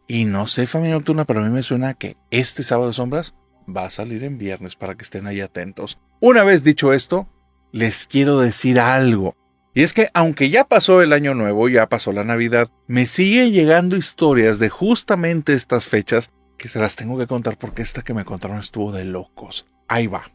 Y no sé, familia nocturna, pero a mí me suena que este Sábado de Sombras va a salir en viernes para que estén ahí atentos. Una vez dicho esto, les quiero decir algo. Y es que aunque ya pasó el Año Nuevo, ya pasó la Navidad, me siguen llegando historias de justamente estas fechas que se las tengo que contar porque esta que me contaron estuvo de locos. Ahí va.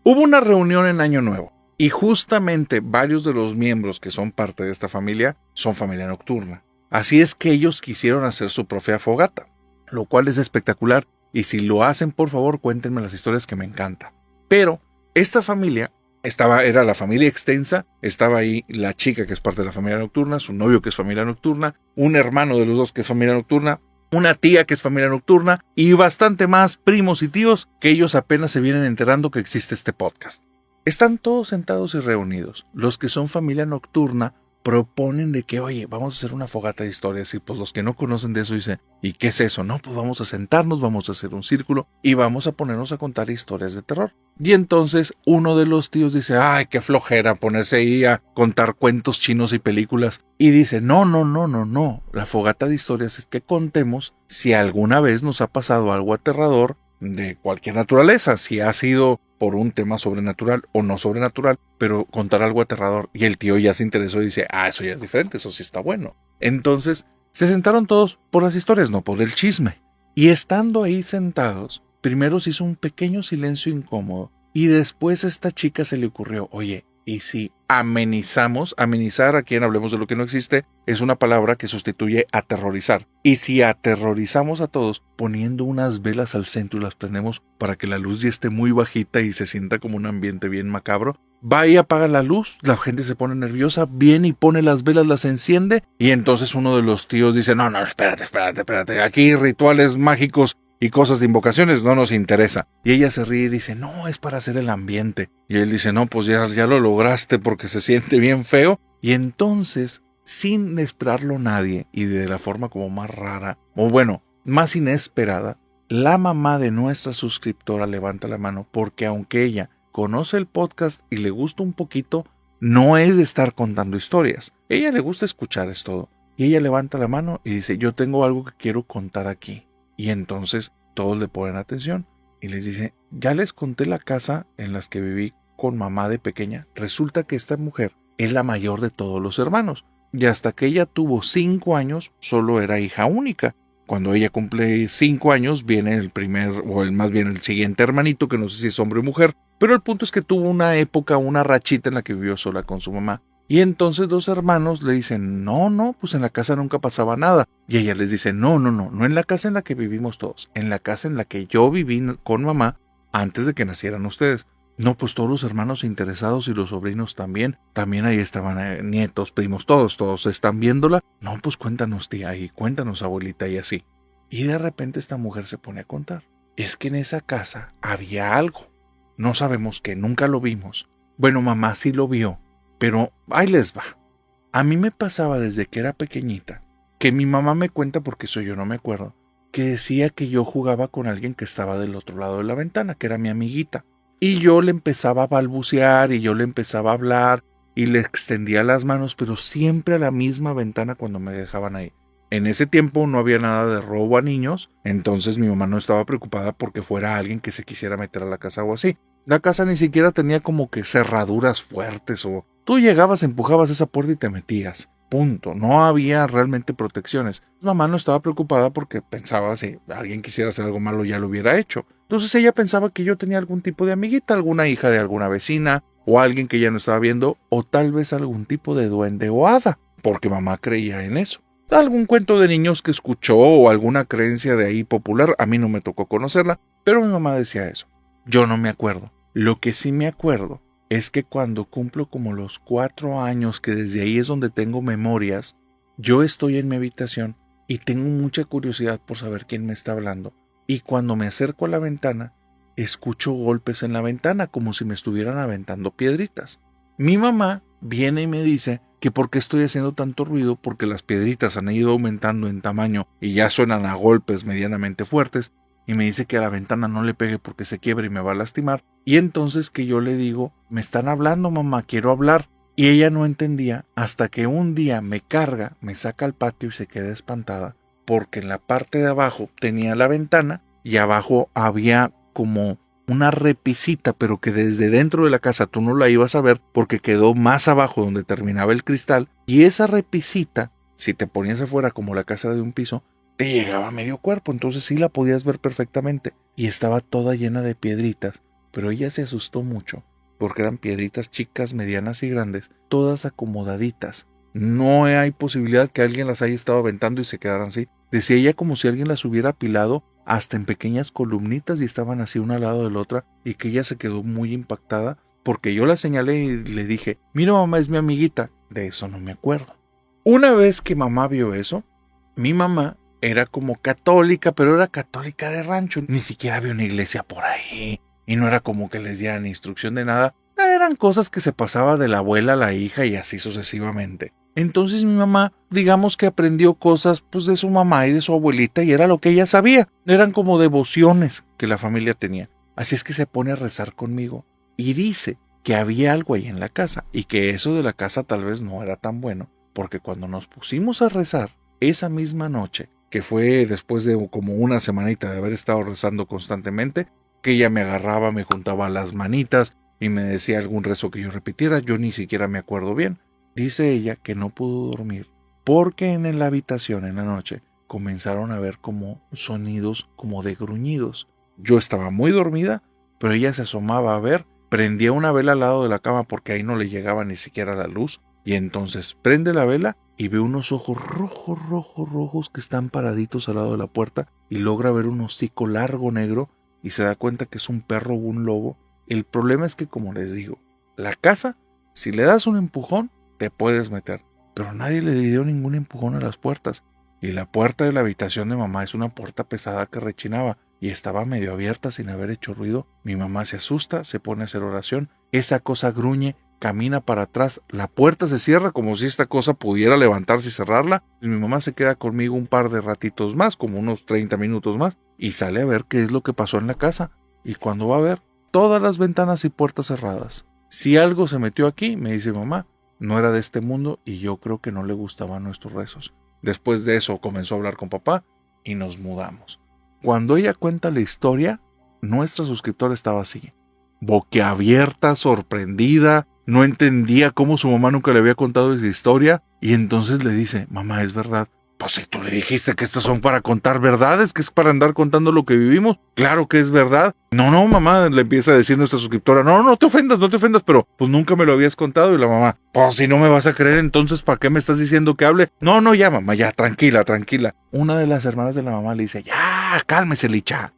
Hubo una reunión en Año Nuevo y justamente varios de los miembros que son parte de esta familia son familia nocturna. Así es que ellos quisieron hacer su propia fogata, lo cual es espectacular. Y si lo hacen, por favor, cuéntenme las historias que me encanta. Pero esta familia era la familia extensa, estaba ahí la chica que es parte de la familia nocturna, su novio que es familia nocturna, un hermano de los dos que es familia nocturna, una tía que es familia nocturna y bastante más primos y tíos que ellos apenas se vienen enterando que existe este podcast. Están todos sentados y reunidos. Los que son familia nocturna proponen de que, oye, vamos a hacer una fogata de historias. Y pues los que no conocen de eso dicen, ¿y qué es eso? No, pues vamos a sentarnos, vamos a hacer un círculo y vamos a ponernos a contar historias de terror. Y entonces uno de los tíos dice, ay, qué flojera ponerse ahí a contar cuentos chinos y películas. Y dice, no. La fogata de historias es que contemos si alguna vez nos ha pasado algo aterrador de cualquier naturaleza, si ha sido por un tema sobrenatural o no sobrenatural, pero contar algo aterrador. Y el tío ya se interesó y dice, eso ya es diferente, eso sí está bueno. Entonces se sentaron todos por las historias, no por el chisme. Y estando ahí sentados, primero se hizo un pequeño silencio incómodo y después a esta chica se le ocurrió, oye, ¿y si amenizar a quien hablemos de lo que no existe, es una palabra que sustituye aterrorizar? Y si aterrorizamos a todos poniendo unas velas al centro y las prendemos para que la luz ya esté muy bajita y se sienta como un ambiente bien macabro, va y apaga la luz, la gente se pone nerviosa, viene y pone las velas, las enciende y entonces uno de los tíos dice, no, espérate, aquí rituales mágicos y cosas de invocaciones no nos interesa. Y ella se ríe y dice, no, es para hacer el ambiente. Y él dice, no, pues ya lo lograste porque se siente bien feo. Y entonces, sin esperarlo nadie y de la forma como más rara, o bueno, más inesperada, la mamá de nuestra suscriptora levanta la mano porque aunque ella conoce el podcast y le gusta un poquito, no es de estar contando historias. Ella le gusta escuchar, es todo. Y ella levanta la mano y dice, yo tengo algo que quiero contar aquí. Y entonces todos le ponen atención y les dice, ya les conté la casa en las que viví con mamá de pequeña. Resulta que esta mujer es la mayor de todos los hermanos y hasta que ella tuvo 5 años solo era hija única. Cuando ella cumple 5 años viene el siguiente hermanito, que no sé si es hombre o mujer, pero el punto es que tuvo una época, una rachita en la que vivió sola con su mamá. Y entonces 2 hermanos le dicen, no, pues en la casa nunca pasaba nada. Y ella les dice, no en la casa en la que vivimos todos, en la casa en la que yo viví con mamá antes de que nacieran ustedes. No, pues todos los hermanos interesados y los sobrinos también ahí estaban, nietos, primos, todos están viéndola. No, pues cuéntanos tía y cuéntanos abuelita y así. Y de repente esta mujer se pone a contar. Es que en esa casa había algo. No sabemos qué, nunca lo vimos. Bueno, mamá sí lo vio. Pero ahí les va. A mí me pasaba desde que era pequeñita, que mi mamá me cuenta, porque eso yo no me acuerdo, que decía que yo jugaba con alguien que estaba del otro lado de la ventana, que era mi amiguita. Y yo le empezaba a balbucear y yo le empezaba a hablar y le extendía las manos, pero siempre a la misma ventana cuando me dejaban ahí. En ese tiempo no había nada de robo a niños, entonces mi mamá no estaba preocupada porque fuera alguien que se quisiera meter a la casa o así. La casa ni siquiera tenía como que cerraduras fuertes o tú llegabas, empujabas esa puerta y te metías. Punto. No había realmente protecciones. Mamá no estaba preocupada porque pensaba si alguien quisiera hacer algo malo ya lo hubiera hecho. Entonces ella pensaba que yo tenía algún tipo de amiguita, alguna hija de alguna vecina o alguien que ella no estaba viendo o tal vez algún tipo de duende o hada, porque mamá creía en eso. Algún cuento de niños que escuchó o alguna creencia de ahí popular, a mí no me tocó conocerla, pero mi mamá decía eso. Yo no me acuerdo. Lo que sí me acuerdo es que cuando cumplo como los 4 años, que desde ahí es donde tengo memorias, yo estoy en mi habitación y tengo mucha curiosidad por saber quién me está hablando. Y cuando me acerco a la ventana, escucho golpes en la ventana como si me estuvieran aventando piedritas. Mi mamá viene y me dice que por qué estoy haciendo tanto ruido, porque las piedritas han ido aumentando en tamaño y ya suenan a golpes medianamente fuertes. Y me dice que a la ventana no le pegue porque se quiebra y me va a lastimar. Y entonces que yo le digo, me están hablando mamá, quiero hablar. Y ella no entendía hasta que un día me carga, me saca al patio y se queda espantada porque en la parte de abajo tenía la ventana y abajo había como una repisita, pero que desde dentro de la casa tú no la ibas a ver porque quedó más abajo donde terminaba el cristal, y esa repisita, si te ponías afuera como la casa era de un piso, te llegaba a medio cuerpo, entonces sí la podías ver perfectamente, y estaba toda llena de piedritas, pero ella se asustó mucho porque eran piedritas chicas, medianas y grandes, todas acomodaditas. No hay posibilidad que alguien las haya estado aventando y se quedaran así. Decía ella como si alguien las hubiera apilado hasta en pequeñas columnitas y estaban así una al lado de la otra, y que ella se quedó muy impactada porque yo la señalé y le dije, mira mamá, es mi amiguita. De eso no me acuerdo. Una vez que mamá vio eso, mi mamá era como católica, pero era católica de rancho, ni siquiera había una iglesia por ahí, y no era como que les dieran instrucción de nada, eran cosas que se pasaba de la abuela a la hija y así sucesivamente. Entonces mi mamá, digamos que aprendió cosas pues de su mamá y de su abuelita, y era lo que ella sabía, eran como devociones que la familia tenía. Así es que se pone a rezar conmigo y dice que había algo ahí en la casa y que eso de la casa tal vez no era tan bueno, porque cuando nos pusimos a rezar esa misma noche, que fue después de como una semanita de haber estado rezando constantemente, que ella me agarraba, me juntaba las manitas y me decía algún rezo que yo repitiera, yo ni siquiera me acuerdo bien. Dice ella que no pudo dormir porque en la habitación en la noche comenzaron a ver como sonidos como de gruñidos. Yo estaba muy dormida, pero ella se asomaba a ver, prendía una vela al lado de la cama porque ahí no le llegaba ni siquiera la luz, y entonces prende la vela y ve unos ojos rojos que están paraditos al lado de la puerta, y logra ver un hocico largo negro y se da cuenta que es un perro o un lobo. El problema es que, como les digo, la casa, si le das un empujón, te puedes meter, pero nadie le dio ningún empujón a las puertas, y la puerta de la habitación de mamá es una puerta pesada que rechinaba y estaba medio abierta sin haber hecho ruido. Mi mamá se asusta, se pone a hacer oración, esa cosa gruñe, camina para atrás, la puerta se cierra como si esta cosa pudiera levantarse y cerrarla, y mi mamá se queda conmigo un par de ratitos más, como unos 30 minutos más, y sale a ver qué es lo que pasó en la casa, y cuando va a ver, todas las ventanas y puertas cerradas. Si algo se metió aquí, me dice mamá, no era de este mundo y yo creo que no le gustaban nuestros rezos. Después de eso comenzó a hablar con papá y nos mudamos. Cuando ella cuenta la historia, nuestra suscriptora estaba así, boquiabierta, sorprendida, no entendía cómo su mamá nunca le había contado esa historia, y entonces le dice, mamá, ¿es verdad? Pues si tú le dijiste que estos son para contar verdades, que es para andar contando lo que vivimos, claro que es verdad. No, mamá, le empieza a decir nuestra suscriptora, no te ofendas, pero pues nunca me lo habías contado. Y la mamá, pues si no me vas a creer, entonces ¿para qué me estás diciendo que hable? No, ya mamá, ya, tranquila. Una de las hermanas de la mamá le dice, ya, cálmese Licha.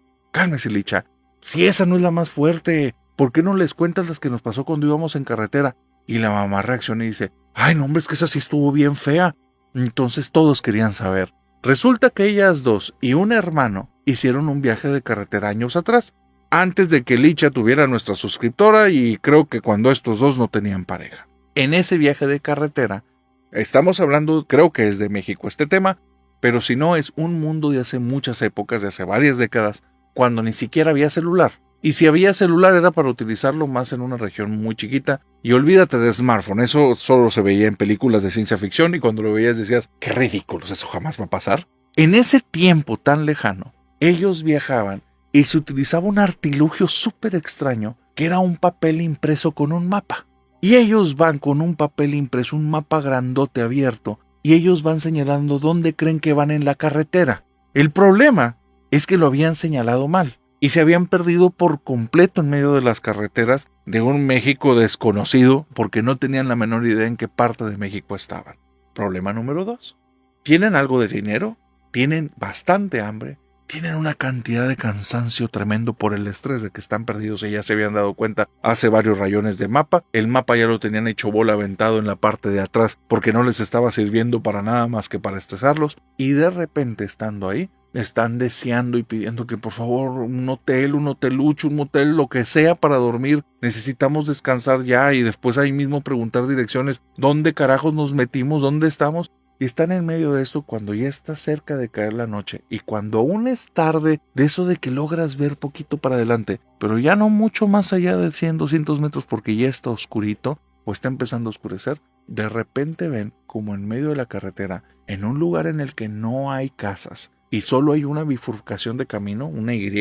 Si esa no es la más fuerte, ¿por qué no les cuentas las que nos pasó cuando íbamos en carretera? Y la mamá reacciona y dice, ay no hombre, es que esa sí estuvo bien fea. Entonces todos querían saber. Resulta que ellas dos y un hermano hicieron un viaje de carretera años atrás, antes de que Licha tuviera nuestra suscriptora, y creo que cuando estos dos no tenían pareja. En ese viaje de carretera, estamos hablando, creo que es de México este tema, pero si no es un mundo de hace muchas épocas, de hace varias décadas, cuando ni siquiera había celular. Y si había celular era para utilizarlo más en una región muy chiquita. Y olvídate de smartphone, eso solo se veía en películas de ciencia ficción y cuando lo veías decías, qué ridículos, eso jamás va a pasar. En ese tiempo tan lejano, ellos viajaban y se utilizaba un artilugio súper extraño que era un papel impreso con un mapa. Y ellos van con un papel impreso, un mapa grandote abierto, y ellos van señalando dónde creen que van en la carretera. El problema es que lo habían señalado mal y se habían perdido por completo en medio de las carreteras de un México desconocido porque no tenían la menor idea en qué parte de México estaban. Problema número 2. ¿Tienen algo de dinero? ¿Tienen bastante hambre? ¿Tienen una cantidad de cansancio tremendo por el estrés de que están perdidos y ya se habían dado cuenta hace varios rayones de mapa? El mapa ya lo tenían hecho bola aventado en la parte de atrás porque no les estaba sirviendo para nada más que para estresarlos, y de repente estando ahí, están deseando y pidiendo que por favor un hotelucho, un motel, lo que sea para dormir. Necesitamos descansar ya, y después ahí mismo preguntar direcciones. ¿Dónde carajos nos metimos? ¿Dónde estamos? Y están en medio de esto cuando ya está cerca de caer la noche, y cuando aún es tarde, de eso de que logras ver poquito para adelante, pero ya no mucho más allá de 100, 200 metros porque ya está oscurito, o está empezando a oscurecer, de repente ven como en medio de la carretera, en un lugar en el que no hay casas y solo hay una bifurcación de camino, una Y,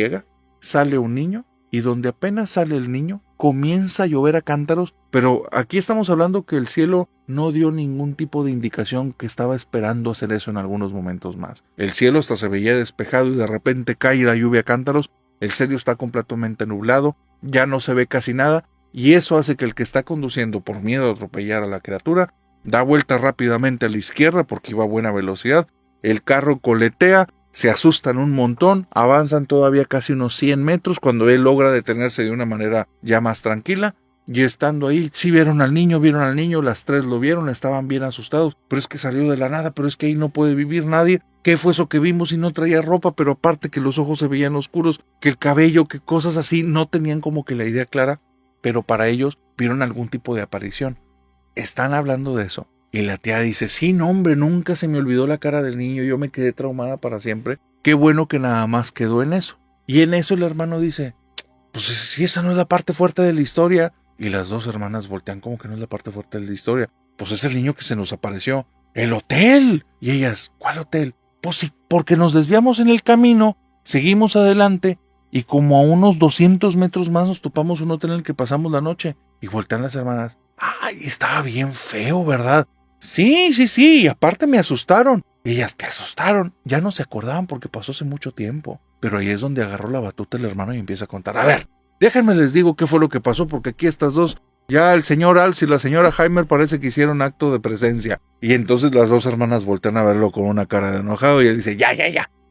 sale un niño y donde apenas sale el niño comienza a llover a cántaros, pero aquí estamos hablando que el cielo no dio ningún tipo de indicación que estaba esperando hacer eso en algunos momentos más. El cielo hasta se veía despejado y de repente cae la lluvia a cántaros, el cielo está completamente nublado, ya no se ve casi nada y eso hace que el que está conduciendo por miedo a atropellar a la criatura da vuelta rápidamente a la izquierda porque iba a buena velocidad, el carro coletea, se asustan un montón, avanzan todavía casi unos 100 metros cuando él logra detenerse de una manera ya más tranquila. Y estando ahí, sí vieron al niño, las tres lo vieron, estaban bien asustados. Pero es que salió de la nada, pero es que ahí no puede vivir nadie. ¿Qué fue eso que vimos y no traía ropa? Pero aparte que los ojos se veían oscuros, que el cabello, que cosas así, no tenían como que la idea clara. Pero para ellos vieron algún tipo de aparición. Están hablando de eso. Y la tía dice, sí, no hombre, nunca se me olvidó la cara del niño, yo me quedé traumada para siempre. Qué bueno que nada más quedó en eso. Y en eso el hermano dice, pues si esa no es la parte fuerte de la historia. Y las dos hermanas voltean como que no es la parte fuerte de la historia. Pues es el niño que se nos apareció. ¡El hotel! Y ellas, ¿cuál hotel? Pues sí, porque nos desviamos en el camino, seguimos adelante y como a unos 200 metros más nos topamos un hotel en el que pasamos la noche. Y voltean las hermanas. ¡Ay, estaba bien feo, ¿verdad? Sí, y aparte me asustaron. Y ellas, ¿te asustaron? Ya no se acordaban porque pasó hace mucho tiempo. Pero ahí es donde agarró la batuta el hermano y empieza a contar. A ver, déjenme les digo qué fue lo que pasó porque aquí estas dos, ya el señor Alce y la señora Heimer parece que hicieron acto de presencia. Y entonces las dos hermanas voltean a verlo con una cara de enojado y él dice, ya,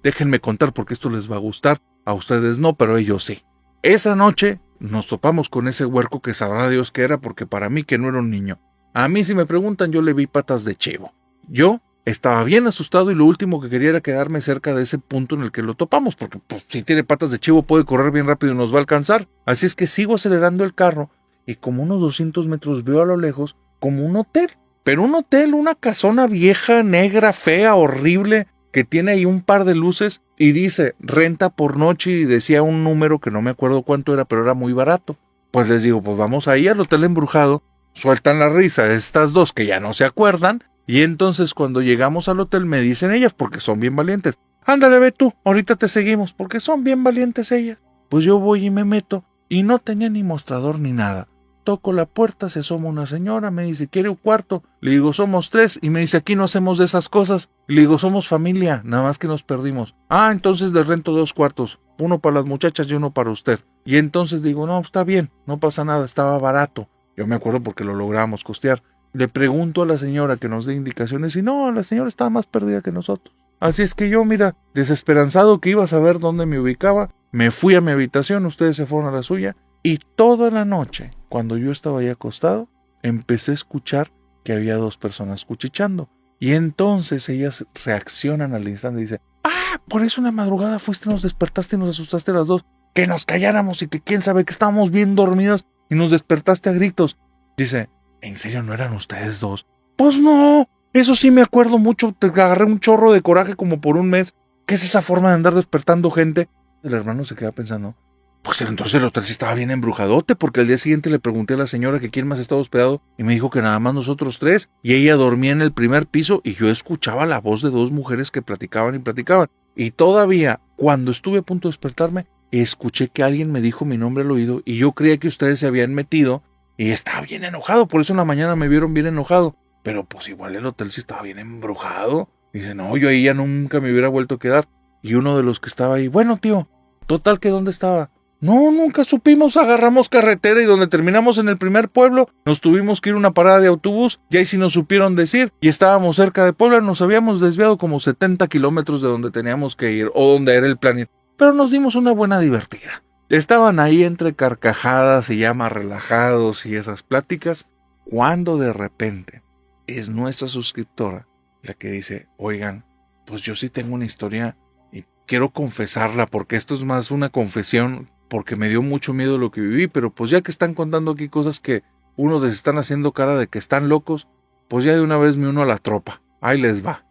déjenme contar porque esto les va a gustar. A ustedes no, pero ellos sí. Esa noche nos topamos con ese huerco que sabrá Dios qué era porque para mí que no era un niño. A mí si me preguntan yo le vi patas de chivo. Yo estaba bien asustado y lo último que quería era quedarme cerca de ese punto en el que lo topamos porque pues, si tiene patas de chivo puede correr bien rápido y nos va a alcanzar. Así es que sigo acelerando el carro y como unos 200 metros veo a lo lejos como un hotel. Pero un hotel, una casona vieja, negra, fea, horrible, que tiene ahí un par de luces y dice renta por noche y decía un número que no me acuerdo cuánto era, pero era muy barato. Pues les digo, pues vamos ahí al hotel embrujado, sueltan la risa estas dos que ya no se acuerdan y entonces cuando llegamos al hotel me dicen ellas, porque son bien valientes, ándale ve tú, ahorita te seguimos, porque son bien valientes ellas. Pues yo voy y me meto y no tenía ni mostrador ni nada. Toco la puerta, se asoma una señora, me dice, ¿quiere un cuarto? Le digo, somos 3, y me dice, aquí no hacemos de esas cosas. Le digo, somos familia, nada más que nos perdimos. Ah, entonces les rento 2 cuartos, uno para las muchachas y uno para usted. Y entonces digo, no, está bien, no pasa nada, estaba barato. Yo me acuerdo porque lo logramos costear. Le pregunto a la señora que nos dé indicaciones, y no, la señora estaba más perdida que nosotros. Así es que yo, mira, desesperanzado que iba a saber dónde me ubicaba, me fui a mi habitación, ustedes se fueron a la suya, y toda la noche, cuando yo estaba ahí acostado, empecé a escuchar que había 2 personas cuchicheando. Y entonces ellas reaccionan al instante y dicen, ah, por eso una madrugada fuiste, nos despertaste y nos asustaste las dos, que nos calláramos y que quién sabe que estábamos bien dormidas y nos despertaste a gritos. Dice, ¿en serio no eran ustedes 2? Pues no, eso sí me acuerdo mucho, te agarré un chorro de coraje como por un mes. ¿Qué es esa forma de andar despertando gente? El hermano se queda pensando, pues entonces el hotel sí estaba bien embrujadote, porque al día siguiente le pregunté a la señora que quién más estaba hospedado y me dijo que nada más nosotros 3 y ella dormía en el primer piso y yo escuchaba la voz de 2 mujeres que platicaban y platicaban. Y todavía, cuando estuve a punto de despertarme, escuché que alguien me dijo mi nombre al oído y yo creía que ustedes se habían metido y estaba bien enojado, por eso en la mañana me vieron bien enojado. Pero pues igual el hotel sí estaba bien embrujado. Dice, no, yo ahí ya nunca me hubiera vuelto a quedar. Y uno de los que estaba ahí, bueno tío, total que ¿dónde estaba? No, nunca supimos, agarramos carretera y donde terminamos en el primer pueblo, nos tuvimos que ir a una parada de autobús, y ahí sí nos supieron decir, y estábamos cerca de Puebla, nos habíamos desviado como 70 kilómetros de donde teníamos que ir, o donde era el plan ir, pero nos dimos una buena divertida. Estaban ahí entre carcajadas y ya más relajados y esas pláticas, cuando de repente es nuestra suscriptora la que dice, oigan, pues yo sí tengo una historia y quiero confesarla porque esto es más una confesión porque me dio mucho miedo lo que viví, pero pues ya que están contando aquí cosas que uno les están haciendo cara de que están locos, pues ya de una vez me uno a la tropa. Ahí les va.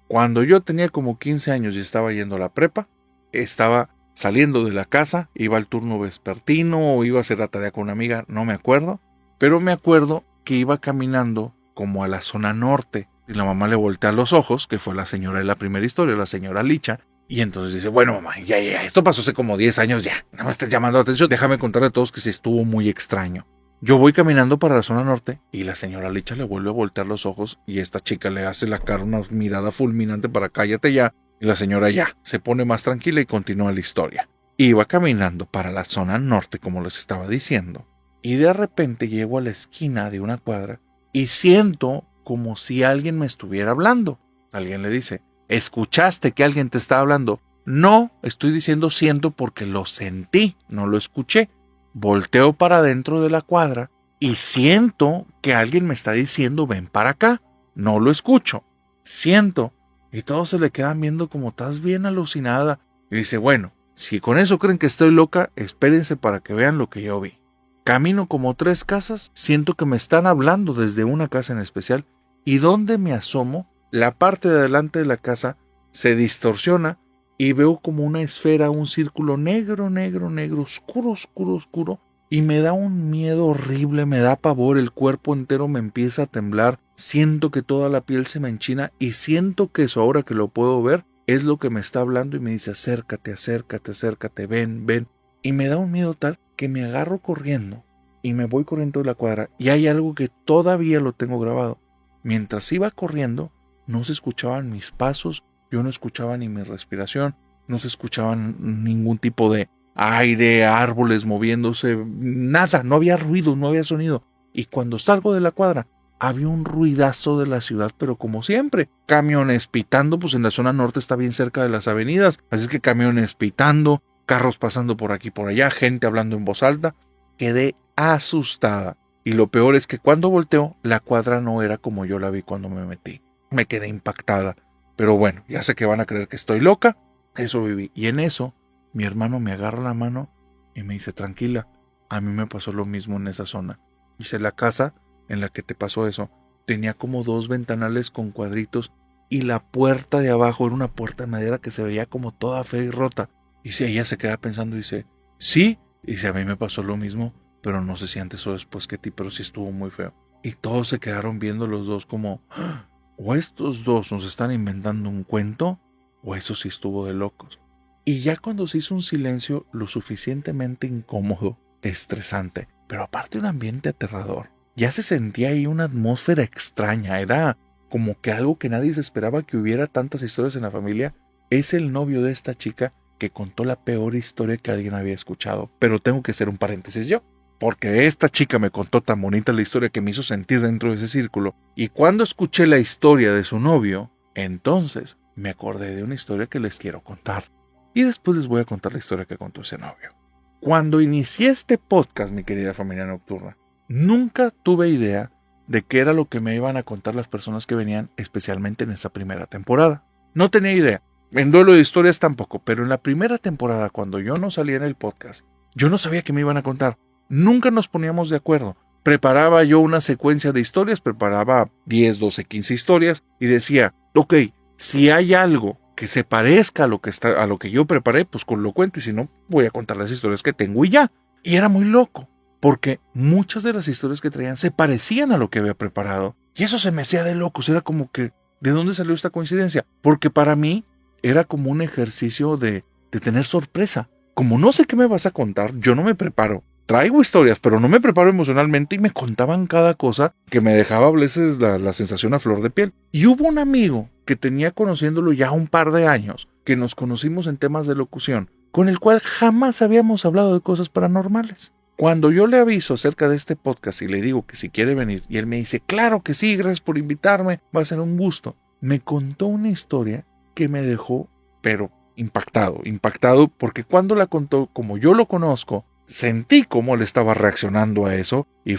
Cuando yo tenía como 15 años y estaba yendo a la prepa, estaba saliendo de la casa, iba al turno vespertino o iba a hacer la tarea con una amiga, no me acuerdo, pero me acuerdo que iba caminando como a la zona norte. Y la mamá le voltea los ojos, que fue la señora de la primera historia, la señora Licha. Y entonces dice, bueno mamá, ya, esto pasó hace como 10 años ya. Nada más estás llamando la atención. Déjame contarle a todos que sí estuvo muy extraño. Yo voy caminando para la zona norte y la señora Licha le vuelve a voltear los ojos y esta chica le hace la cara una mirada fulminante para cállate ya. Y la señora ya se pone más tranquila y continúa la historia. Iba caminando para la zona norte, como les estaba diciendo, y de repente llego a la esquina de una cuadra y siento como si alguien me estuviera hablando. Alguien le dice, ¿escuchaste que alguien te estaba hablando? No, estoy diciendo siento porque lo sentí, no lo escuché. Volteo para dentro de la cuadra y siento que alguien me está diciendo ven para acá. No lo escucho, siento. Y todos se le quedan viendo como estás bien alucinada. Y dice, bueno, si con eso creen que estoy loca, espérense para que vean lo que yo vi. Camino como 3 casas, siento que me están hablando desde una casa en especial, y donde me asomo, la parte de adelante de la casa se distorsiona y veo como una esfera, un círculo negro, oscuro, y me da un miedo horrible, me da pavor, el cuerpo entero me empieza a temblar, siento que toda la piel se me enchina y siento que eso ahora que lo puedo ver, es lo que me está hablando y me dice acércate, ven. Y me da un miedo tal que me agarro corriendo y me voy corriendo de la cuadra. Y hay algo que todavía lo tengo grabado. Mientras iba corriendo, no se escuchaban mis pasos, yo no escuchaba ni mi respiración, no se escuchaban ningún tipo de aire, árboles moviéndose, nada, no había ruido, no había sonido. Y cuando salgo de la cuadra, había un ruidazo de la ciudad, pero como siempre, camiones pitando, pues en la zona norte está bien cerca de las avenidas, así es que camiones pitando, carros pasando por aquí y por allá, gente hablando en voz alta. Quedé asustada. Y lo peor es que cuando volteo, la cuadra no era como yo la vi cuando me metí. Me quedé impactada. Pero bueno, ya sé que van a creer que estoy loca. Eso viví. Y en eso, mi hermano me agarra la mano y me dice, tranquila, a mí me pasó lo mismo en esa zona. Dice, la casa en la que te pasó eso tenía como 2 ventanales con cuadritos y la puerta de abajo era una puerta de madera que se veía como toda fea y rota. Y si ella se queda pensando y dice, sí, y dice, a mí me pasó lo mismo, pero no sé si antes o después que ti, pero sí estuvo muy feo. Y todos se quedaron viendo los dos como, o estos dos nos están inventando un cuento, o eso sí estuvo de locos. Y ya cuando se hizo un silencio lo suficientemente incómodo, estresante, pero aparte un ambiente aterrador, ya se sentía ahí una atmósfera extraña, era como que algo que nadie se esperaba que hubiera tantas historias en la familia. Es el novio de esta chica que contó la peor historia que alguien había escuchado, pero tengo que hacer un paréntesis yo, porque esta chica me contó tan bonita la historia que me hizo sentir dentro de ese círculo, y cuando escuché la historia de su novio, entonces me acordé de una historia que les quiero contar, y después les voy a contar la historia que contó ese novio. Cuando inicié este podcast, mi querida familia nocturna, nunca tuve idea de qué era lo que me iban a contar las personas que venían, especialmente en esa primera temporada. No tenía idea. En Duelo de Historias tampoco, pero en la primera temporada, cuando yo no salía en el podcast, yo no sabía qué me iban a contar. Nunca nos poníamos de acuerdo. Preparaba yo una secuencia de historias, preparaba 10, 12, 15 historias y decía, ok, si hay algo que se parezca a lo que yo preparé, pues lo cuento, y si no, voy a contar las historias que tengo y ya. Y era muy loco, porque muchas de las historias que traían se parecían a lo que había preparado. Y eso se me hacía de locos, era como que, ¿de dónde salió esta coincidencia? Porque para mí era como un ejercicio de tener sorpresa. Como no sé qué me vas a contar, yo no me preparo. Traigo historias, pero no me preparo emocionalmente, y me contaban cada cosa que me dejaba a veces la sensación a flor de piel. Y hubo un amigo que tenía conociéndolo ya un par de años, que nos conocimos en temas de locución, con el cual jamás habíamos hablado de cosas paranormales. Cuando yo le aviso acerca de este podcast y le digo que si quiere venir, y él me dice, claro que sí, gracias por invitarme, va a ser un gusto, me contó una historia que me dejó, pero impactado, porque cuando la contó, como yo lo conozco, sentí cómo él estaba reaccionando a eso, y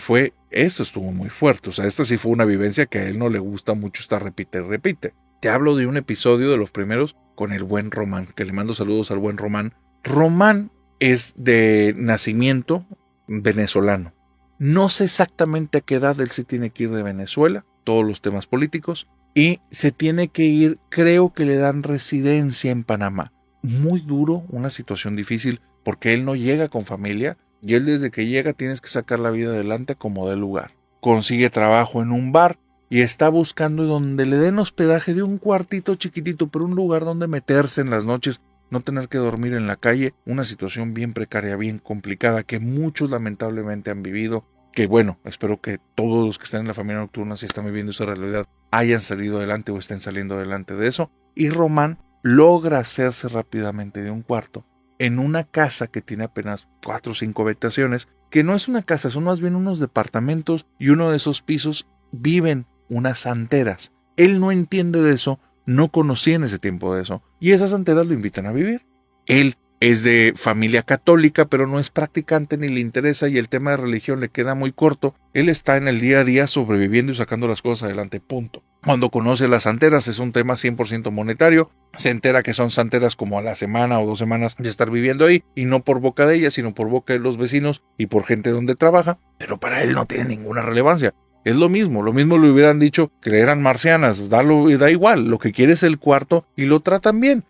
eso estuvo muy fuerte. O sea, esta sí fue una vivencia que a él no le gusta mucho estar repite. Te hablo de un episodio de los primeros con el buen Román, que le mando saludos al buen Román. Román es de nacimiento venezolano. No sé exactamente a qué edad él se tiene que ir de Venezuela, todos los temas políticos, y se tiene que ir, creo que le dan residencia en Panamá. Muy duro, una situación difícil, porque él no llega con familia, y él desde que llega tienes que sacar la vida adelante como dé lugar. consigue trabajo en un bar y está buscando donde le den hospedaje de un cuartito chiquitito, pero un lugar donde meterse en las noches, no tener que dormir en la calle, una situación bien precaria, bien complicada, que muchos lamentablemente han vivido, que bueno, espero que todos los que están en la familia nocturna, si están viviendo esa realidad, hayan salido adelante o estén saliendo adelante de eso, y Román logra hacerse rápidamente de un cuarto en una casa que tiene apenas 4 o 5 habitaciones, que no es una casa, son más bien unos departamentos, y uno de esos pisos viven unas santeras. Él no entiende de eso, no conocía en ese tiempo de eso, y esas santeras lo invitan a vivir. Él es de familia católica, pero no es practicante ni le interesa, y el tema de religión le queda muy corto. Él está en el día a día sobreviviendo y sacando las cosas adelante, punto. Cuando conoce las santeras es un tema 100% monetario, se entera que son santeras como a la semana o 2 semanas de estar viviendo ahí, y no por boca de ella, sino por boca de los vecinos y por gente donde trabaja, pero para él no tiene ninguna relevancia. Es lo mismo le hubieran dicho que eran marcianas, da igual, lo que quiere es el cuarto y lo tratan bien,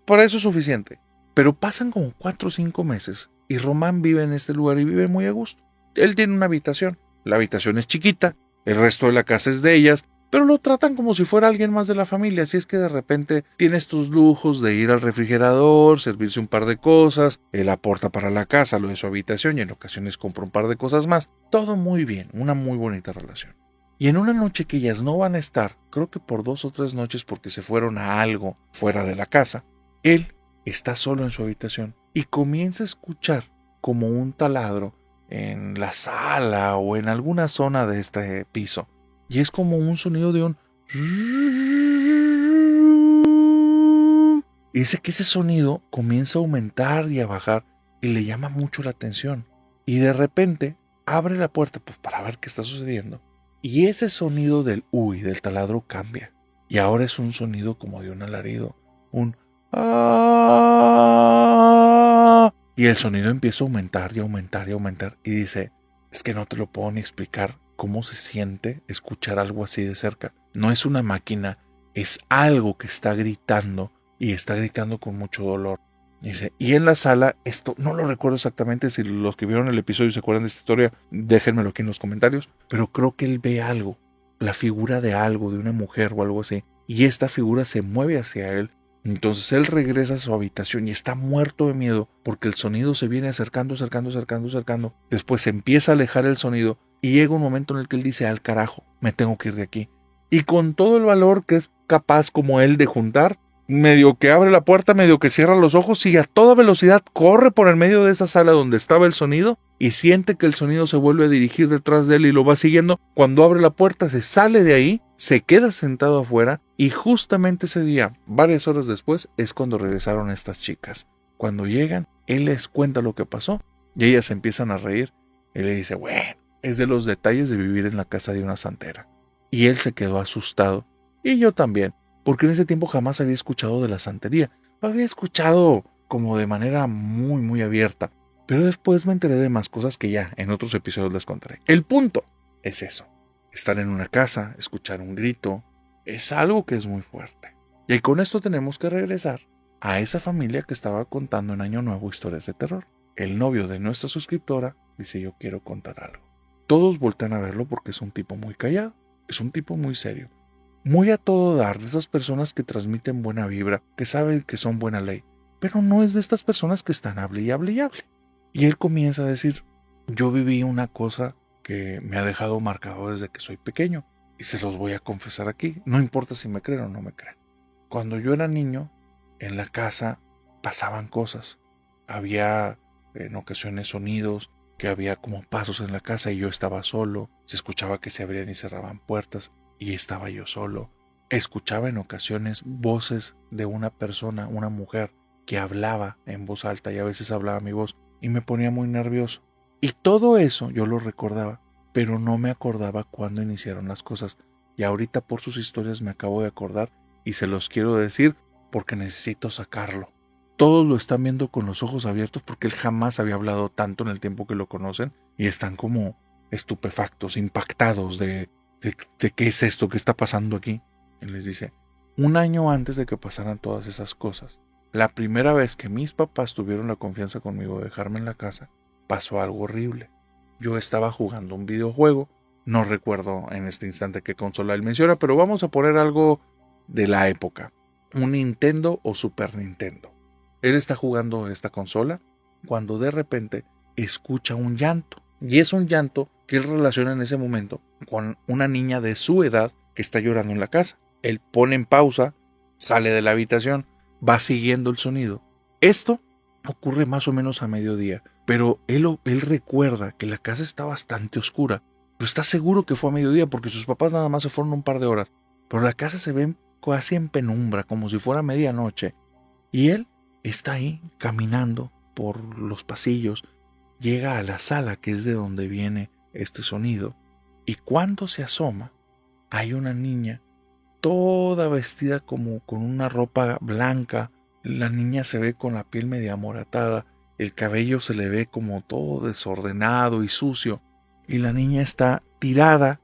para eso es suficiente. Pero pasan como 4 o 5 meses y Román vive en este lugar y vive muy a gusto. Él tiene una habitación, la habitación es chiquita, el resto de la casa es de ellas, pero lo tratan como si fuera alguien más de la familia, así es que de repente tiene estos lujos de ir al refrigerador, servirse un par de cosas, él aporta para la casa lo de su habitación y en ocasiones compra un par de cosas más, todo muy bien, una muy bonita relación. Y en una noche que ellas no van a estar, creo que por 2 o 3 noches porque se fueron a algo fuera de la casa, él está solo en su habitación y comienza a escuchar como un taladro en la sala o en alguna zona de este piso. Y es como un sonido de un... Y dice que ese sonido comienza a aumentar y a bajar y le llama mucho la atención. Y de repente abre la puerta pues, para ver qué está sucediendo. Y ese sonido del taladro cambia. Y ahora es un sonido como de un alarido. Un... ¡ah! Y el sonido empieza a aumentar y aumentar y aumentar. Y dice, es que no te lo puedo ni explicar cómo se siente escuchar algo así de cerca. No es una máquina, es algo que está gritando y está gritando con mucho dolor. Dice, y en la sala, esto no lo recuerdo exactamente, si los que vieron el episodio se acuerdan de esta historia, déjenmelo aquí en los comentarios, pero creo que él ve algo, la figura de algo, de una mujer o algo así, y esta figura se mueve hacia él. Entonces él regresa a su habitación y está muerto de miedo porque el sonido se viene acercando. Después se empieza a alejar el sonido y llega un momento en el que él dice, al carajo, me tengo que ir de aquí. Y con todo el valor que es capaz como él de juntar, medio que abre la puerta, medio que cierra los ojos y a toda velocidad corre por el medio de esa sala donde estaba el sonido y siente que el sonido se vuelve a dirigir detrás de él y lo va siguiendo. Cuando abre la puerta se sale de ahí, se queda sentado afuera y justamente ese día, varias horas después, es cuando regresaron estas chicas. Cuando llegan, él les cuenta lo que pasó y ellas empiezan a reír. Él le dice, bueno, es de los detalles de vivir en la casa de una santera. Y él se quedó asustado. Y yo también, porque en ese tiempo jamás había escuchado de la santería. Lo había escuchado como de manera muy, muy abierta. Pero después me enteré de más cosas que ya en otros episodios les contaré. El punto es eso. Estar en una casa, escuchar un grito, es algo que es muy fuerte. Y con esto tenemos que regresar a esa familia que estaba contando en Año Nuevo historias de terror. El novio de nuestra suscriptora dice, yo quiero contar algo. Todos voltean a verlo porque es un tipo muy callado, es un tipo muy serio, muy a todo dar, de esas personas que transmiten buena vibra, que saben que son buena ley, pero no es de estas personas que están hable y hable y hable. Y él comienza a decir, yo viví una cosa que me ha dejado marcado desde que soy pequeño, y se los voy a confesar aquí, no importa si me creen o no me creen. Cuando yo era niño, en la casa pasaban cosas, había en ocasiones sonidos, que había como pasos en la casa y yo estaba solo, se escuchaba que se abrían y cerraban puertas y estaba yo solo, escuchaba en ocasiones voces de una persona, una mujer, que hablaba en voz alta y a veces hablaba mi voz y me ponía muy nervioso. Y todo eso yo lo recordaba, pero no me acordaba cuándo iniciaron las cosas. Y ahorita por sus historias me acabo de acordar y se los quiero decir porque necesito sacarlo. Todos lo están viendo con los ojos abiertos porque él jamás había hablado tanto en el tiempo que lo conocen y están como estupefactos, impactados de qué es esto, qué está pasando aquí. Él les dice, 1 año antes de que pasaran todas esas cosas, la primera vez que mis papás tuvieron la confianza conmigo de dejarme en la casa, pasó algo horrible. Yo estaba jugando un videojuego No recuerdo en este instante qué consola él menciona, pero vamos a poner algo de la época. Un Nintendo o Super Nintendo. Él está jugando esta consola cuando de repente escucha un llanto. Y es un llanto que él relaciona en ese momento con una niña de su edad que está llorando en la casa. Él pone en pausa, sale de la habitación, va siguiendo el sonido. Esto ocurre más o menos a mediodía, pero él recuerda que la casa está bastante oscura. Pero está seguro que fue a mediodía porque sus papás nada más se fueron un par de horas. Pero la casa se ve casi en penumbra, como si fuera medianoche. Y él está ahí caminando por los pasillos. Llega a la sala, que es de donde viene este sonido. Y cuando se asoma, hay una niña toda vestida como con una ropa blanca. La niña se ve con la piel media amoratada. El cabello se le ve como todo desordenado y sucio. Y la niña está tirada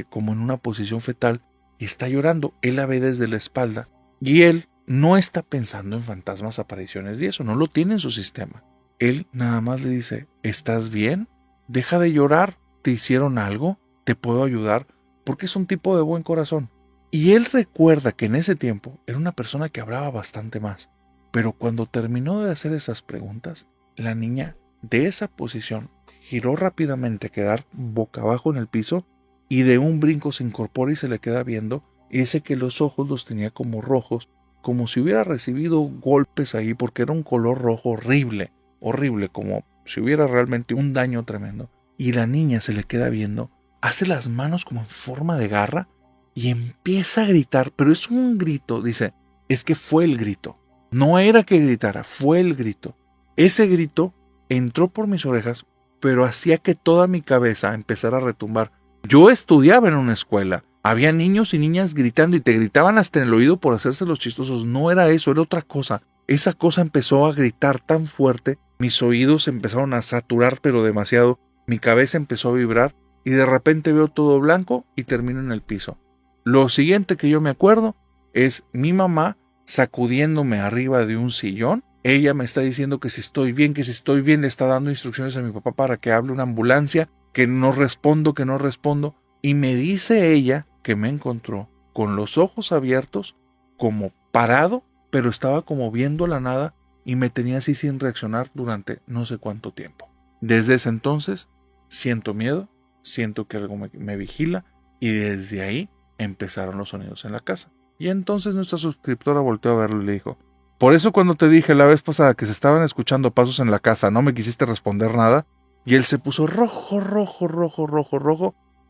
como en una posición fetal y está llorando. Él la ve desde la espalda y él no está pensando en fantasmas, apariciones y eso, no lo tiene en su sistema. Él nada más le dice, ¿estás bien? Deja de llorar, ¿te hicieron algo? ¿Te puedo ayudar? Porque es un tipo de buen corazón. Y él recuerda que en ese tiempo era una persona que hablaba bastante más. Pero cuando terminó de hacer esas preguntas, la niña de esa posición giró rápidamente a quedar boca abajo en el piso y de un brinco se incorpora y se le queda viendo y dice que los ojos los tenía como rojos, como si hubiera recibido golpes ahí porque era un color rojo horrible, horrible, como si hubiera realmente un daño tremendo. Y la niña se le queda viendo, hace las manos como en forma de garra y empieza a gritar, pero es un grito, dice, es que fue el grito, no era que gritara, fue el grito. Ese grito entró por mis orejas, pero hacía que toda mi cabeza empezara a retumbar. Yo estudiaba en una escuela. Había niños y niñas gritando y te gritaban hasta en el oído por hacerse los chistosos. No era eso, era otra cosa. Esa cosa empezó a gritar tan fuerte, mis oídos empezaron a saturar pero demasiado, mi cabeza empezó a vibrar y de repente veo todo blanco y termino en el piso. Lo siguiente que yo me acuerdo es mi mamá sacudiéndome arriba de un sillón. Ella me está diciendo que si estoy bien, le está dando instrucciones a mi papá para que hable una ambulancia, que no respondo, y me dice ella que me encontró con los ojos abiertos, como parado, pero estaba como viendo la nada y me tenía así sin reaccionar durante no sé cuánto tiempo. Desde ese entonces siento miedo, siento que algo me vigila y desde ahí empezaron los sonidos en la casa. Y entonces nuestra suscriptora volteó a verlo y le dijo, por eso cuando te dije la vez pasada que se estaban escuchando pasos en la casa, no me quisiste responder nada. Y él se puso rojo.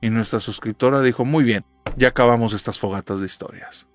Y nuestra suscriptora dijo, muy bien, ya acabamos estas fogatas de historias.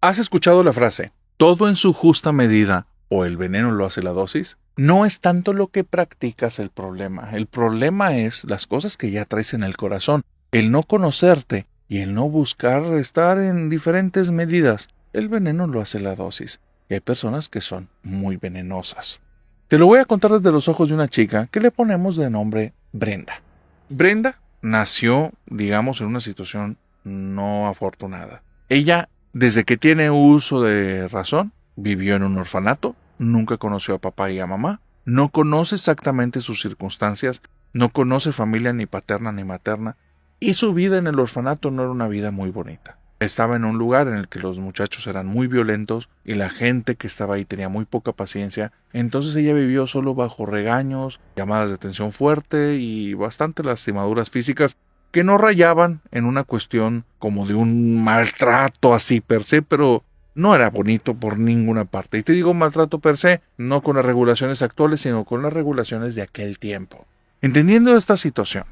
¿Has escuchado la frase, todo en su justa medida o el veneno lo hace la dosis? No es tanto lo que practicas el problema es las cosas que ya traes en el corazón, el no conocerte y el no buscar estar en diferentes medidas. El veneno lo hace la dosis. Y hay personas que son muy venenosas. Te lo voy a contar desde los ojos de una chica que le ponemos de nombre Brenda. Brenda nació, digamos, en una situación no afortunada. Ella, desde que tiene uso de razón, vivió en un orfanato, nunca conoció a papá y a mamá, no conoce exactamente sus circunstancias, no conoce familia ni paterna ni materna, y su vida en el orfanato no era una vida muy bonita. Estaba en un lugar en el que los muchachos eran muy violentos y la gente que estaba ahí tenía muy poca paciencia, entonces ella vivió solo bajo regaños, llamadas de atención fuerte y bastante lastimaduras físicas que no rayaban en una cuestión como de un maltrato así per se, pero no era bonito por ninguna parte. Y te digo maltrato per se, no con las regulaciones actuales, sino con las regulaciones de aquel tiempo. Entendiendo esta situación,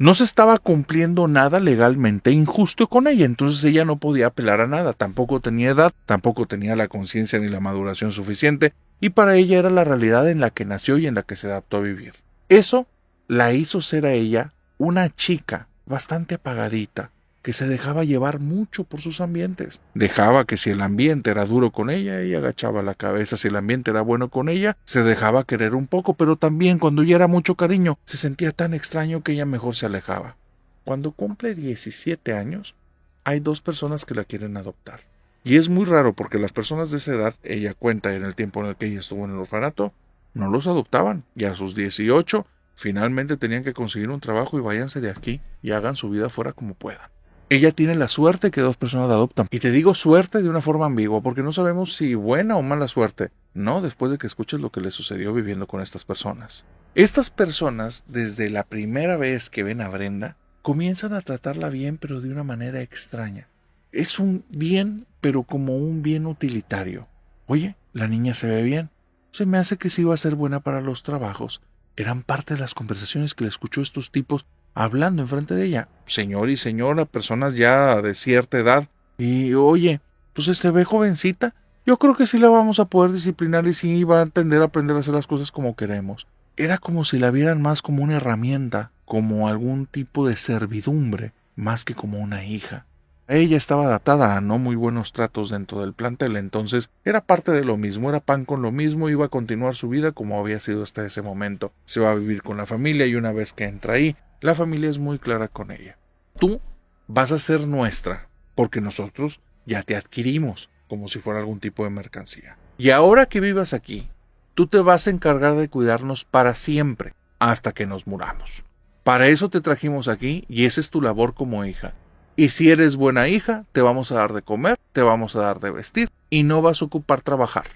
no se estaba cumpliendo nada legalmente injusto con ella, entonces ella no podía apelar a nada, tampoco tenía edad, tampoco tenía la conciencia ni la maduración suficiente, y para ella era la realidad en la que nació y en la que se adaptó a vivir. Eso la hizo ser a ella una chica bastante apagadita, que se dejaba llevar mucho por sus ambientes. Dejaba que si el ambiente era duro con ella agachaba la cabeza, si el ambiente era bueno con ella, se dejaba querer un poco, pero también cuando ya era mucho cariño, se sentía tan extraño que ella mejor se alejaba. Cuando cumple 17 años, hay 2 personas que la quieren adoptar. Y es muy raro porque las personas de esa edad, ella cuenta en el tiempo en el que ella estuvo en el orfanato, no los adoptaban. Y a sus 18 finalmente tenían que conseguir un trabajo y váyanse de aquí y hagan su vida fuera como puedan. Ella tiene la suerte que 2 personas la adoptan. Y te digo suerte de una forma ambigua, porque no sabemos si buena o mala suerte, no después de que escuches lo que le sucedió viviendo con estas personas. Estas personas, desde la primera vez que ven a Brenda, comienzan a tratarla bien, pero de una manera extraña. Es un bien, pero como un bien utilitario. Oye, la niña se ve bien. Se me hace que sí va a ser buena para los trabajos. Eran parte de las conversaciones que le escuchó estos tipos hablando enfrente de ella. Señor y señora, personas ya de cierta edad. Y oye, pues se ve jovencita. Yo creo que sí la vamos a poder disciplinar y sí va a aprender a hacer las cosas como queremos. Era como si la vieran más como una herramienta, como algún tipo de servidumbre, más que como una hija. Ella estaba adaptada a no muy buenos tratos dentro del plantel, entonces era parte de lo mismo, era pan con lo mismo, iba a continuar su vida como había sido hasta ese momento. Se va a vivir con la familia y una vez que entra ahí, la familia es muy clara con ella. Tú vas a ser nuestra, porque nosotros ya te adquirimos como si fuera algún tipo de mercancía. Y ahora que vivas aquí, tú te vas a encargar de cuidarnos para siempre, hasta que nos muramos. Para eso te trajimos aquí y esa es tu labor como hija. Y si eres buena hija, te vamos a dar de comer, te vamos a dar de vestir y no vas a ocupar trabajar.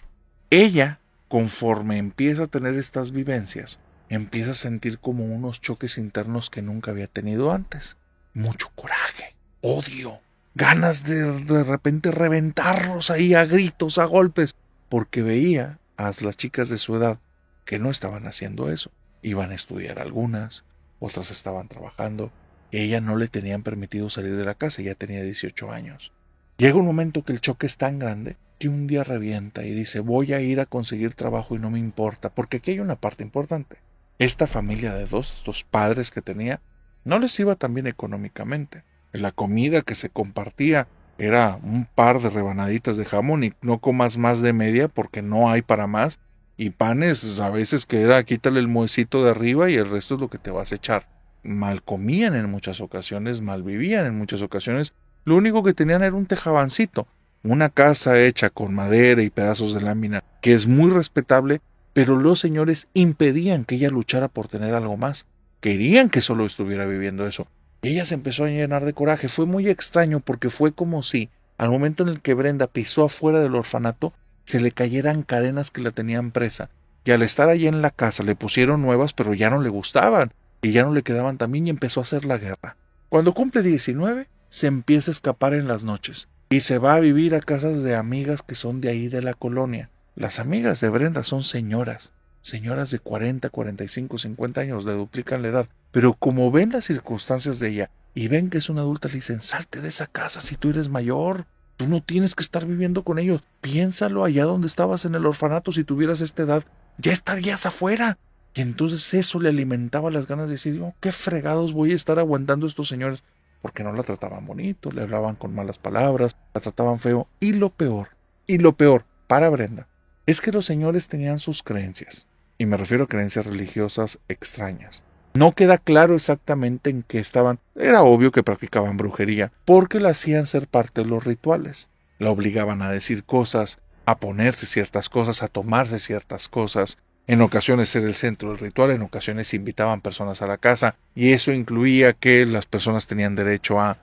Ella, conforme empieza a tener estas vivencias, empieza a sentir como unos choques internos que nunca había tenido antes. Mucho coraje, odio, ganas de repente reventarlos ahí a gritos, a golpes, porque veía a las chicas de su edad que no estaban haciendo eso. Iban a estudiar algunas, otras estaban trabajando. Ella no le tenían permitido salir de la casa, ya tenía 18 años. Llega un momento que el choque es tan grande que un día revienta y dice, voy a ir a conseguir trabajo y no me importa, porque aquí hay una parte importante. Esta familia de 2, estos padres que tenía, no les iba tan bien económicamente. La comida que se compartía era un par de rebanaditas de jamón y no comas más de media porque no hay para más. Y panes a veces que era quítale el muecito de arriba y el resto es lo que te vas a echar. Mal comían en muchas ocasiones, mal vivían en muchas ocasiones. Lo único que tenían era un tejabancito, una casa hecha con madera y pedazos de lámina, que es muy respetable, pero los señores impedían que ella luchara por tener algo más. Querían que solo estuviera viviendo eso. Ella se empezó a llenar de coraje. Fue muy extraño porque fue como si, al momento en el que Brenda pisó afuera del orfanato, se le cayeran cadenas que la tenían presa. Y al estar allí en la casa le pusieron nuevas, pero ya no le gustaban. Y ya no le quedaban también y empezó a hacer la guerra. Cuando cumple 19, se empieza a escapar en las noches. Y se va a vivir a casas de amigas que son de ahí de la colonia. Las amigas de Brenda son señoras. Señoras de 40, 45, 50 años, le duplican la edad. Pero como ven las circunstancias de ella y ven que es una adulta, le dicen, salte de esa casa si tú eres mayor. Tú no tienes que estar viviendo con ellos. Piénsalo allá donde estabas en el orfanato, si tuvieras esta edad, ya estarías afuera. Y entonces eso le alimentaba las ganas de decir, oh, qué fregados voy a estar aguantando a estos señores. Porque no la trataban bonito, le hablaban con malas palabras, la trataban feo. Y lo peor para Brenda, es que los señores tenían sus creencias. Y me refiero a creencias religiosas extrañas. No queda claro exactamente en qué estaban. Era obvio que practicaban brujería, porque la hacían ser parte de los rituales. La obligaban a decir cosas, a ponerse ciertas cosas, a tomarse ciertas cosas. En ocasiones ser el centro del ritual, en ocasiones invitaban personas a la casa, y eso incluía que las personas tenían derecho a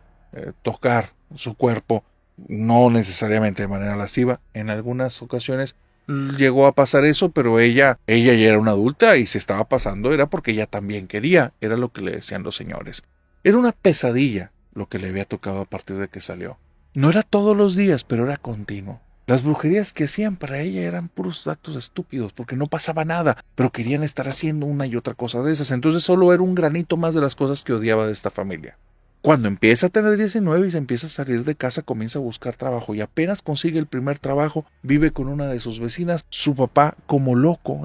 tocar su cuerpo, no necesariamente de manera lasciva. En algunas ocasiones llegó a pasar eso, pero ella ya era una adulta y se estaba pasando, era porque ella también quería, era lo que le decían los señores. Era una pesadilla lo que le había tocado a partir de que salió. No era todos los días, pero era continuo. Las brujerías que hacían para ella eran puros actos estúpidos, porque no pasaba nada, pero querían estar haciendo una y otra cosa de esas, entonces solo era un granito más de las cosas que odiaba de esta familia. Cuando empieza a tener 19 y se empieza a salir de casa, comienza a buscar trabajo y apenas consigue el primer trabajo, vive con una de sus vecinas. Su papá, como loco,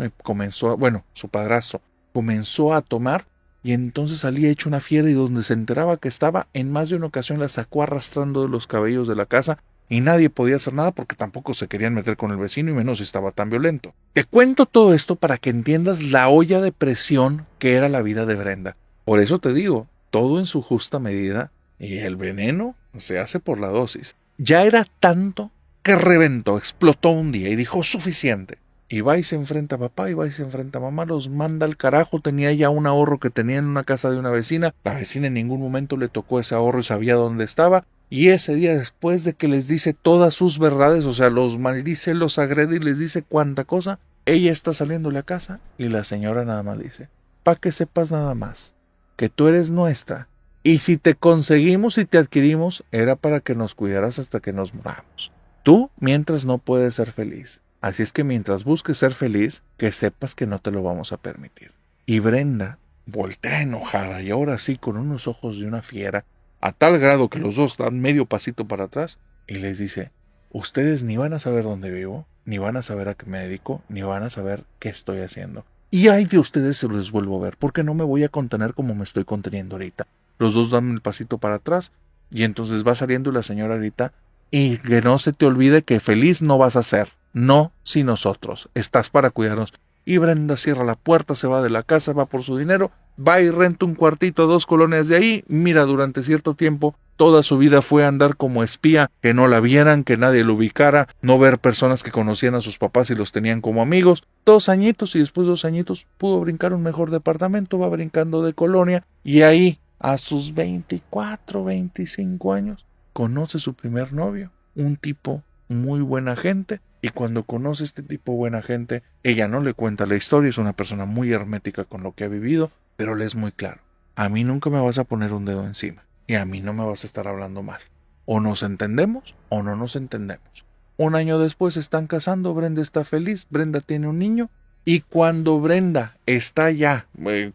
su padrastro, comenzó a tomar y entonces salía hecho una fiera y donde se enteraba que estaba, en más de una ocasión la sacó arrastrando de los cabellos de la casa y nadie podía hacer nada porque tampoco se querían meter con el vecino y menos si estaba tan violento. Te cuento todo esto para que entiendas la olla de presión que era la vida de Brenda. Por eso te digo, todo en su justa medida y el veneno se hace por la dosis. Ya era tanto que reventó, explotó un día y dijo suficiente. Y va y se enfrenta a papá, y va y se enfrenta a mamá, los manda al carajo. Tenía ya un ahorro que tenía en una casa de una vecina. La vecina en ningún momento le tocó ese ahorro y sabía dónde estaba. Y ese día, después de que les dice todas sus verdades, o sea, los maldice, los agrede y les dice cuánta cosa, ella está saliendo de la casa y la señora nada más dice: pa' que sepas nada más, que tú eres nuestra. Y si te conseguimos y te adquirimos, era para que nos cuidaras hasta que nos muramos. Tú, mientras, no puedes ser feliz. Así es que mientras busques ser feliz, que sepas que no te lo vamos a permitir. Y Brenda voltea enojada y ahora sí con unos ojos de una fiera, a tal grado que los dos dan medio pasito para atrás, y les dice: ustedes ni van a saber dónde vivo, ni van a saber a qué me dedico, ni van a saber qué estoy haciendo. Y ay de ustedes se los vuelvo a ver, porque no me voy a contener como me estoy conteniendo ahorita. Los dos dan el pasito para atrás, y entonces va saliendo y la señora grita: y que no se te olvide que feliz no vas a ser, no sin nosotros, estás para cuidarnos. Y Brenda cierra la puerta, se va de la casa, va por su dinero, va y renta un cuartito a 2 colonias de ahí. Mira, durante cierto tiempo, toda su vida fue andar como espía, que no la vieran, que nadie lo ubicara, no ver personas que conocían a sus papás y los tenían como amigos. 2 añitos, y después de 2 añitos pudo brincar un mejor departamento, va brincando de colonia, y ahí, a sus 24, 25 años, conoce su primer novio, un tipo muy buena gente. Y cuando conoce a este tipo buena gente, ella no le cuenta la historia, es una persona muy hermética con lo que ha vivido, pero le es muy claro: a mí nunca me vas a poner un dedo encima, y a mí no me vas a estar hablando mal. O nos entendemos o no nos entendemos. 1 año después se están casando, Brenda está feliz, Brenda tiene un niño. Y cuando Brenda está ya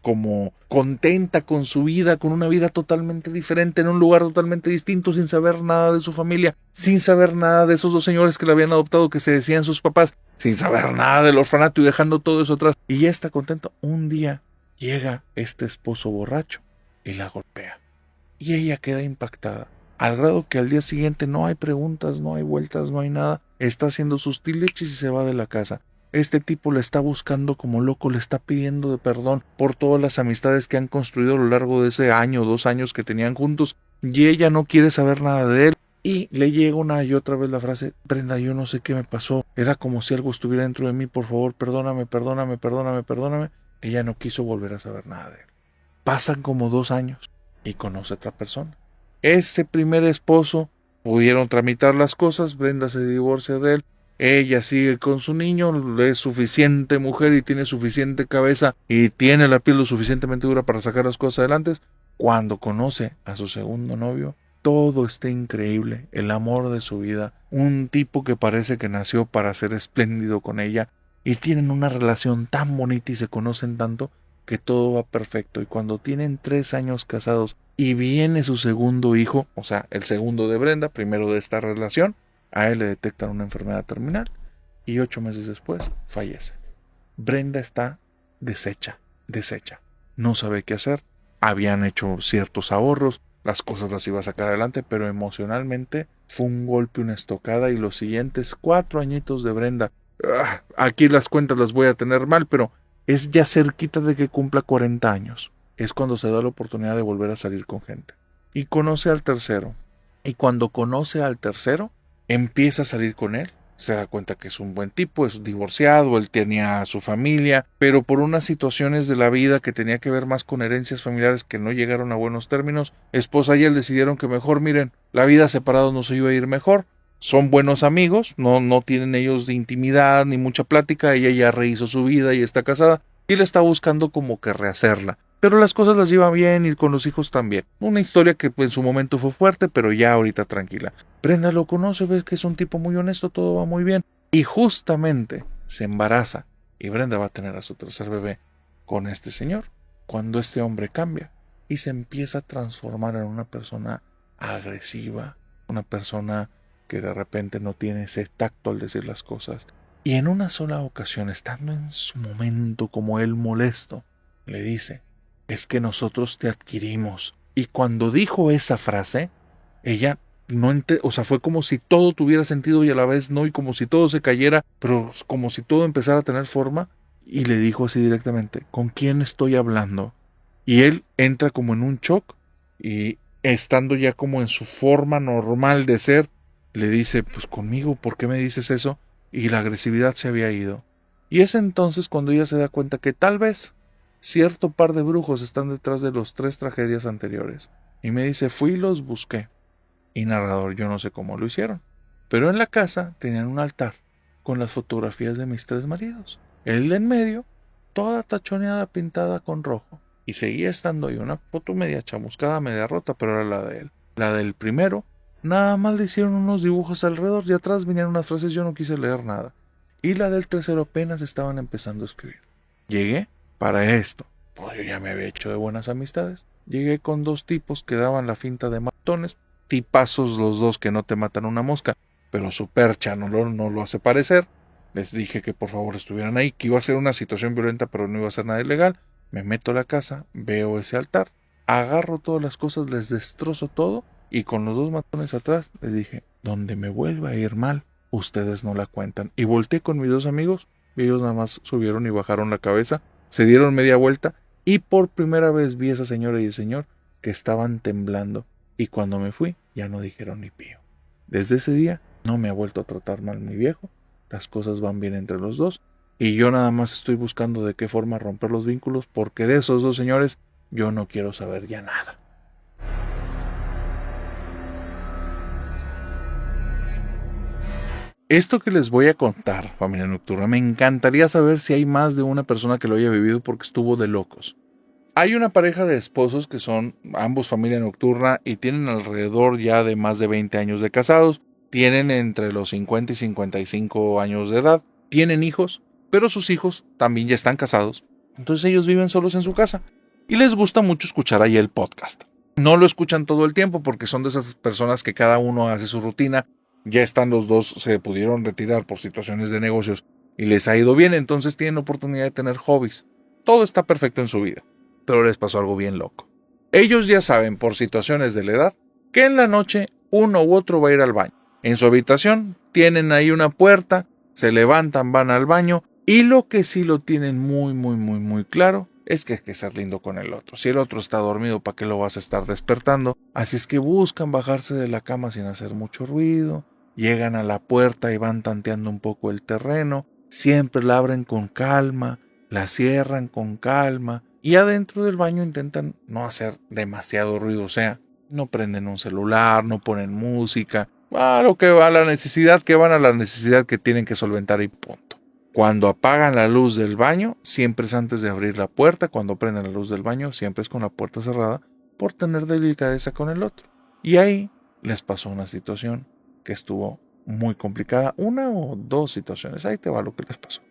como contenta con su vida, con una vida totalmente diferente, en un lugar totalmente distinto, sin saber nada de su familia, sin saber nada de esos 2 señores que la habían adoptado, que se decían sus papás, sin saber nada del orfanato y dejando todo eso atrás, y ya está contenta, un día llega este esposo borracho y la golpea. Y ella queda impactada, al grado que al día siguiente no hay preguntas, no hay vueltas, no hay nada, está haciendo sus tileches y se va de la casa. Este tipo le está buscando como loco, le está pidiendo de perdón por todas las amistades que han construido a lo largo de ese año, 2 años que tenían juntos, y ella no quiere saber nada de él. Y le llega una y otra vez la frase: Brenda, yo no sé qué me pasó, era como si algo estuviera dentro de mí, por favor, perdóname, perdóname, perdóname, perdóname. Ella no quiso volver a saber nada de él. Pasan como 2 años y conoce a otra persona. Ese primer esposo pudieron tramitar las cosas, Brenda se divorcia de él. Ella sigue con su niño, es suficiente mujer y tiene suficiente cabeza y tiene la piel lo suficientemente dura para sacar las cosas adelante. Cuando conoce a su segundo novio, todo está increíble, el amor de su vida, un tipo que parece que nació para ser espléndido con ella, y tienen una relación tan bonita y se conocen tanto que todo va perfecto. Y cuando tienen 3 años casados y viene su segundo hijo, o sea, el segundo de Brenda, primero de esta relación, a él le detectan una enfermedad terminal y 8 meses después fallece. Brenda está deshecha. No sabe qué hacer. Habían hecho ciertos ahorros, las cosas las iba a sacar adelante, pero emocionalmente fue un golpe, una estocada, y los siguientes 4 añitos de Brenda, aquí las cuentas las voy a tener mal, pero es ya cerquita de que cumpla 40 años. Es cuando se da la oportunidad de volver a salir con gente. Y conoce al tercero. Y cuando conoce al tercero, empieza a salir con él, se da cuenta que es un buen tipo, es divorciado, él tenía a su familia, pero por unas situaciones de la vida que tenía que ver más con herencias familiares que no llegaron a buenos términos, esposa y él decidieron que mejor, miren, la vida separados nos iba a ir mejor. Son buenos amigos, no tienen ellos de intimidad ni mucha plática, ella ya rehizo su vida y está casada, y él está buscando como que rehacerla. Pero las cosas las lleva bien y con los hijos también. Una historia que en su momento fue fuerte, pero ya ahorita tranquila. Brenda lo conoce, ves que es un tipo muy honesto, todo va muy bien. Y justamente se embaraza y Brenda va a tener a su tercer bebé con este señor, cuando este hombre cambia y se empieza a transformar en una persona agresiva, una persona que de repente no tiene ese tacto al decir las cosas. Y en una sola ocasión, estando en su momento como él molesto, le dice: es que nosotros te adquirimos. Y cuando dijo esa frase, ella o sea, fue como si todo tuviera sentido y a la vez no, y como si todo se cayera, pero como si todo empezara a tener forma, y le dijo así directamente: ¿con quién estoy hablando? Y él entra como en un shock, y estando ya como en su forma normal de ser, le dice: pues conmigo, ¿por qué me dices eso? Y la agresividad se había ido. Y es entonces cuando ella se da cuenta que tal vez cierto par de brujos están detrás de los 3 tragedias anteriores. Y me dice, fui y los busqué. Y narrador, yo no sé cómo lo hicieron. Pero en la casa tenían un altar con las fotografías de mis 3 maridos. El de en medio, toda tachoneada pintada con rojo. Y seguía estando ahí una foto media chamuscada, media rota, pero era la de él. La del primero, nada más le hicieron unos dibujos alrededor y atrás venían unas frases, yo no quise leer nada. Y la del tercero apenas estaban empezando a escribir. Llegué para esto. Pues yo ya me había hecho de buenas amistades. Llegué con 2 tipos que daban la finta de matones, tipazos los 2 que no te matan una mosca, pero su percha no lo hace parecer. Les dije que por favor estuvieran ahí, que iba a ser una situación violenta, pero no iba a ser nada ilegal. Me meto a la casa, veo ese altar, agarro todas las cosas, les destrozo todo, y con los 2 matones atrás les dije, donde me vuelva a ir mal, ustedes no la cuentan. Y volteé con mis 2 amigos, y ellos nada más subieron y bajaron la cabeza, se dieron media vuelta, y por primera vez vi a esa señora y el señor que estaban temblando. Y cuando me fui, ya no dijeron ni pío. Desde ese día, no me ha vuelto a tratar mal mi viejo, las cosas van bien entre los 2, y yo nada más estoy buscando de qué forma romper los vínculos, porque de esos 2 señores, yo no quiero saber ya nada. Esto que les voy a contar, familia nocturna, me encantaría saber si hay más de una persona que lo haya vivido porque estuvo de locos. Hay una pareja de esposos que son ambos familia nocturna y tienen alrededor ya de más de 20 años de casados, tienen entre los 50 y 55 años de edad, tienen hijos, pero sus hijos también ya están casados, entonces ellos viven solos en su casa y les gusta mucho escuchar ahí el podcast. No lo escuchan todo el tiempo porque son de esas personas que cada uno hace su rutina. Ya están los 2, se pudieron retirar por situaciones de negocios y les ha ido bien, entonces tienen oportunidad de tener hobbies. Todo está perfecto en su vida, pero les pasó algo bien loco. Ellos ya saben por situaciones de la edad que en la noche uno u otro va a ir al baño. En su habitación tienen ahí una puerta, se levantan, van al baño y lo que sí lo tienen muy claro es que hay que ser lindo con el otro. Si el otro está dormido, ¿para qué lo vas a estar despertando? Así es que buscan bajarse de la cama sin hacer mucho ruido. Llegan a la puerta y van tanteando un poco el terreno. Siempre la abren con calma, la cierran con calma. Y adentro del baño intentan no hacer demasiado ruido. O sea, no prenden un celular, no ponen música. A lo que va a la necesidad, que van a la necesidad que tienen que solventar y punto. Cuando apagan la luz del baño, siempre es antes de abrir la puerta. Cuando prenden la luz del baño, siempre es con la puerta cerrada por tener delicadeza con el otro. Y ahí les pasó una situación que estuvo muy complicada. 1 o 2 situaciones. Ahí te va lo que les pasó.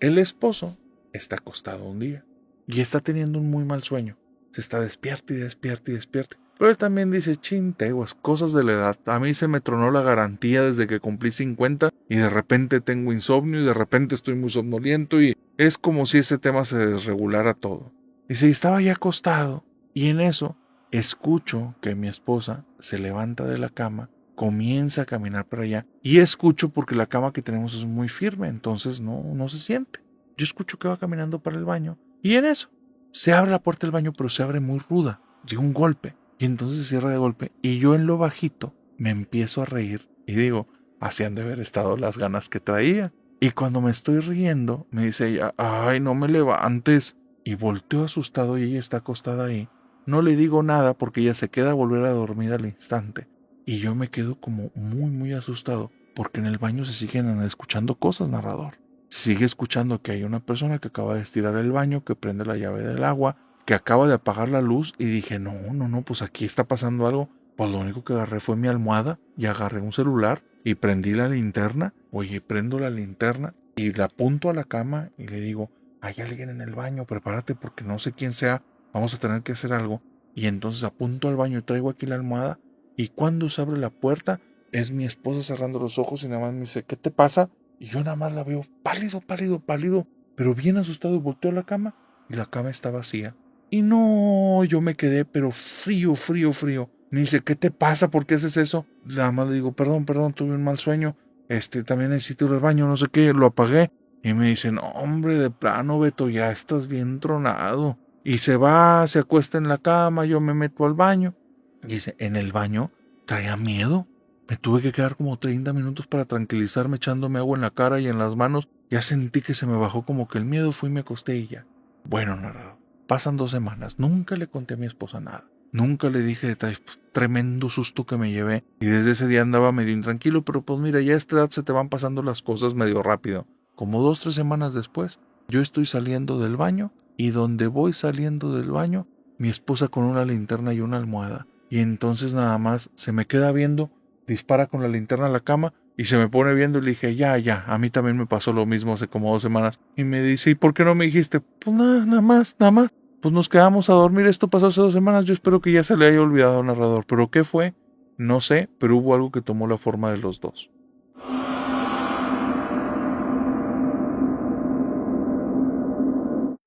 El esposo está acostado un día y está teniendo un muy mal sueño. Se está despierta y despierta y despierta. Pero él también dice, chinteguas, cosas de la edad. A mí se me tronó la garantía desde que cumplí 50 y de repente tengo insomnio y de repente estoy muy somnoliento y es como si ese tema se desregulara todo. Dice, y estaba ya acostado y en eso escucho que mi esposa se levanta de la cama, comienza a caminar para allá y escucho porque la cama que tenemos es muy firme, entonces no se siente. Yo escucho que va caminando para el baño y en eso se abre la puerta del baño, pero se abre muy ruda, de un golpe. Y entonces se cierra de golpe y yo en lo bajito me empiezo a reír y digo, así han de haber estado las ganas que traía. Y cuando me estoy riendo, me dice ella, ay, no me levantes. Y volteo asustado y ella está acostada ahí. No le digo nada porque ella se queda a volver a dormir al instante. Y yo me quedo como muy asustado porque en el baño se siguen escuchando cosas, narrador. Se sigue escuchando que hay una persona que acaba de estirar el baño, que prende la llave del agua, que acaba de apagar la luz y dije, no, pues aquí está pasando algo. Pues lo único que agarré fue mi almohada y agarré un celular y prendí la linterna. Oye, prendo la linterna y la apunto a la cama y le digo, hay alguien en el baño, prepárate porque no sé quién sea, vamos a tener que hacer algo. Y entonces apunto al baño y traigo aquí la almohada y cuando se abre la puerta es mi esposa cerrando los ojos y nada más me dice, ¿qué te pasa? Y yo nada más la veo pálido, pero bien asustado y volteo a la cama y la cama está vacía. Y no, yo me quedé, pero frío. Me dice, ¿qué te pasa? ¿Por qué haces eso? Nada más le digo, perdón, tuve un mal sueño. También necesito ir al baño, no sé qué, lo apagué. Y me dice, no, hombre, de plano, Beto, ya estás bien tronado. Y se va, se acuesta en la cama, yo me meto al baño. Y dice, en el baño traía miedo. Me tuve que quedar como 30 minutos para tranquilizarme, echándome agua en la cara y en las manos. Ya sentí que se me bajó como que el miedo, fui y me acosté y ya. Bueno, narrador, pasan 2 semanas, nunca le conté a mi esposa nada. Nunca le dije detalles, tremendo susto que me llevé. Y desde ese día andaba medio intranquilo, pero pues mira, ya a esta edad se te van pasando las cosas medio rápido. Como 2, 3 semanas después, yo estoy saliendo del baño y donde voy saliendo del baño, mi esposa con una linterna y una almohada. Y entonces nada más se me queda viendo, dispara con la linterna a la cama y se me pone viendo y le dije, ya, a mí también me pasó lo mismo hace como 2 semanas. Y me dice, ¿y por qué no me dijiste? Pues nada más. Pues nos quedamos a dormir, esto pasó hace 2 semanas, yo espero que ya se le haya olvidado al narrador. ¿Pero qué fue? No sé, pero hubo algo que tomó la forma de los dos.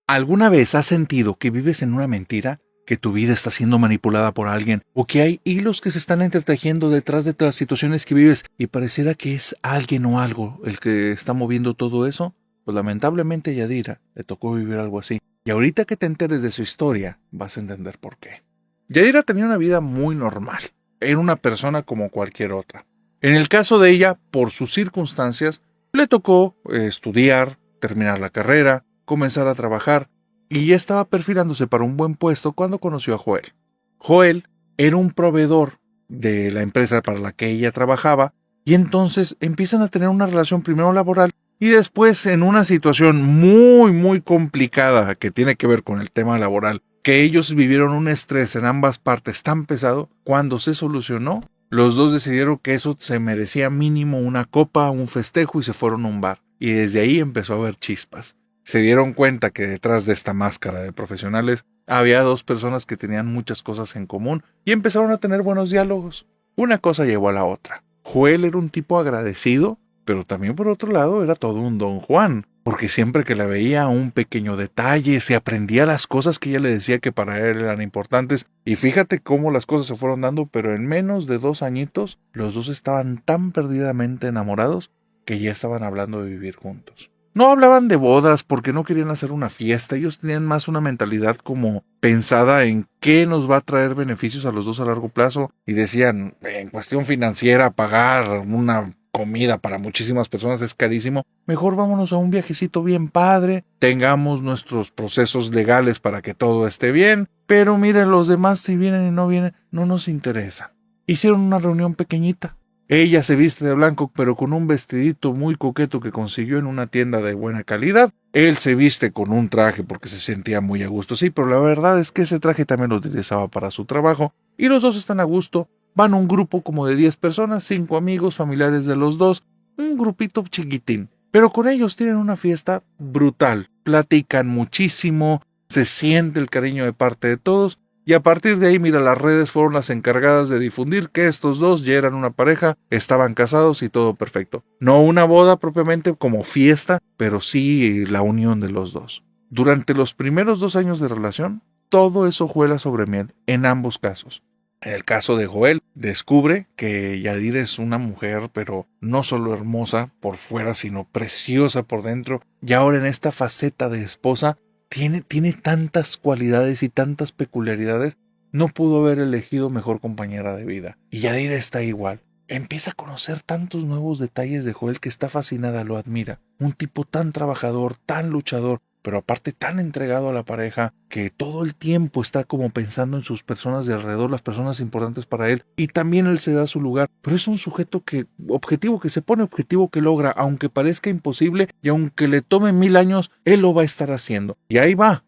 ¿Alguna vez has sentido que vives en una mentira? ¿Que tu vida está siendo manipulada por alguien? ¿O que hay hilos que se están entretejiendo detrás de las situaciones que vives y pareciera que es alguien o algo el que está moviendo todo eso? Pues lamentablemente a Yadira le tocó vivir algo así. Y ahorita que te enteres de su historia, vas a entender por qué. Yadira tenía una vida muy normal. Era una persona como cualquier otra. En el caso de ella, por sus circunstancias, le tocó estudiar, terminar la carrera, comenzar a trabajar, y ya estaba perfilándose para un buen puesto cuando conoció a Joel. Joel era un proveedor de la empresa para la que ella trabajaba, y entonces empiezan a tener una relación primero laboral y después en una situación muy complicada que tiene que ver con el tema laboral, que ellos vivieron un estrés en ambas partes tan pesado. Cuando se solucionó, los dos decidieron que eso se merecía mínimo una copa, un festejo, y se fueron a un bar. Y desde ahí empezó a haber chispas. Se dieron cuenta que detrás de esta máscara de profesionales había dos personas que tenían muchas cosas en común y empezaron a tener buenos diálogos. Una cosa llevó a la otra. Joel era un tipo agradecido, pero también por otro lado era todo un don Juan, porque siempre que la veía un pequeño detalle, se aprendía las cosas que ella le decía que para él eran importantes. Y fíjate cómo las cosas se fueron dando, pero en menos de 2 añitos los dos estaban tan perdidamente enamorados que ya estaban hablando de vivir juntos. No hablaban de bodas porque no querían hacer una fiesta, ellos tenían más una mentalidad como pensada en qué nos va a traer beneficios a los dos a largo plazo, y decían, en cuestión financiera, pagar una comida para muchísimas personas es carísimo, mejor vámonos a un viajecito bien padre, tengamos nuestros procesos legales para que todo esté bien, pero miren, los demás si vienen y no vienen, no nos interesa. Hicieron una reunión pequeñita. Ella se viste de blanco, pero con un vestidito muy coqueto que consiguió en una tienda de buena calidad. Él se viste con un traje porque se sentía muy a gusto, sí, pero la verdad es que ese traje también lo utilizaba para su trabajo. Y los dos están a gusto. Van un grupo como de 10 personas, 5 amigos, familiares de los dos, un grupito chiquitín. Pero con ellos tienen una fiesta brutal. Platican muchísimo, se siente el cariño de parte de todos. Y a partir de ahí, mira, las redes fueron las encargadas de difundir que estos dos ya eran una pareja, estaban casados y todo perfecto. No una boda propiamente como fiesta, pero sí la unión de los dos. Durante los primeros 2 años de relación, todo eso juela sobre miel, en ambos casos. En el caso de Joel, descubre que Yadira es una mujer, pero no solo hermosa por fuera, sino preciosa por dentro. Y ahora en esta faceta de esposa, tiene tantas cualidades y tantas peculiaridades, no pudo haber elegido mejor compañera de vida. Y Yadira está igual. Empieza a conocer tantos nuevos detalles de Joel que está fascinada, lo admira. Un tipo tan trabajador, tan luchador, pero aparte tan entregado a la pareja, que todo el tiempo está como pensando en sus personas de alrededor, las personas importantes para él, y también él se da su lugar. Pero es un sujeto objetivo que se pone, objetivo que logra, aunque parezca imposible y aunque le tome 1000 años, él lo va a estar haciendo. Y ahí va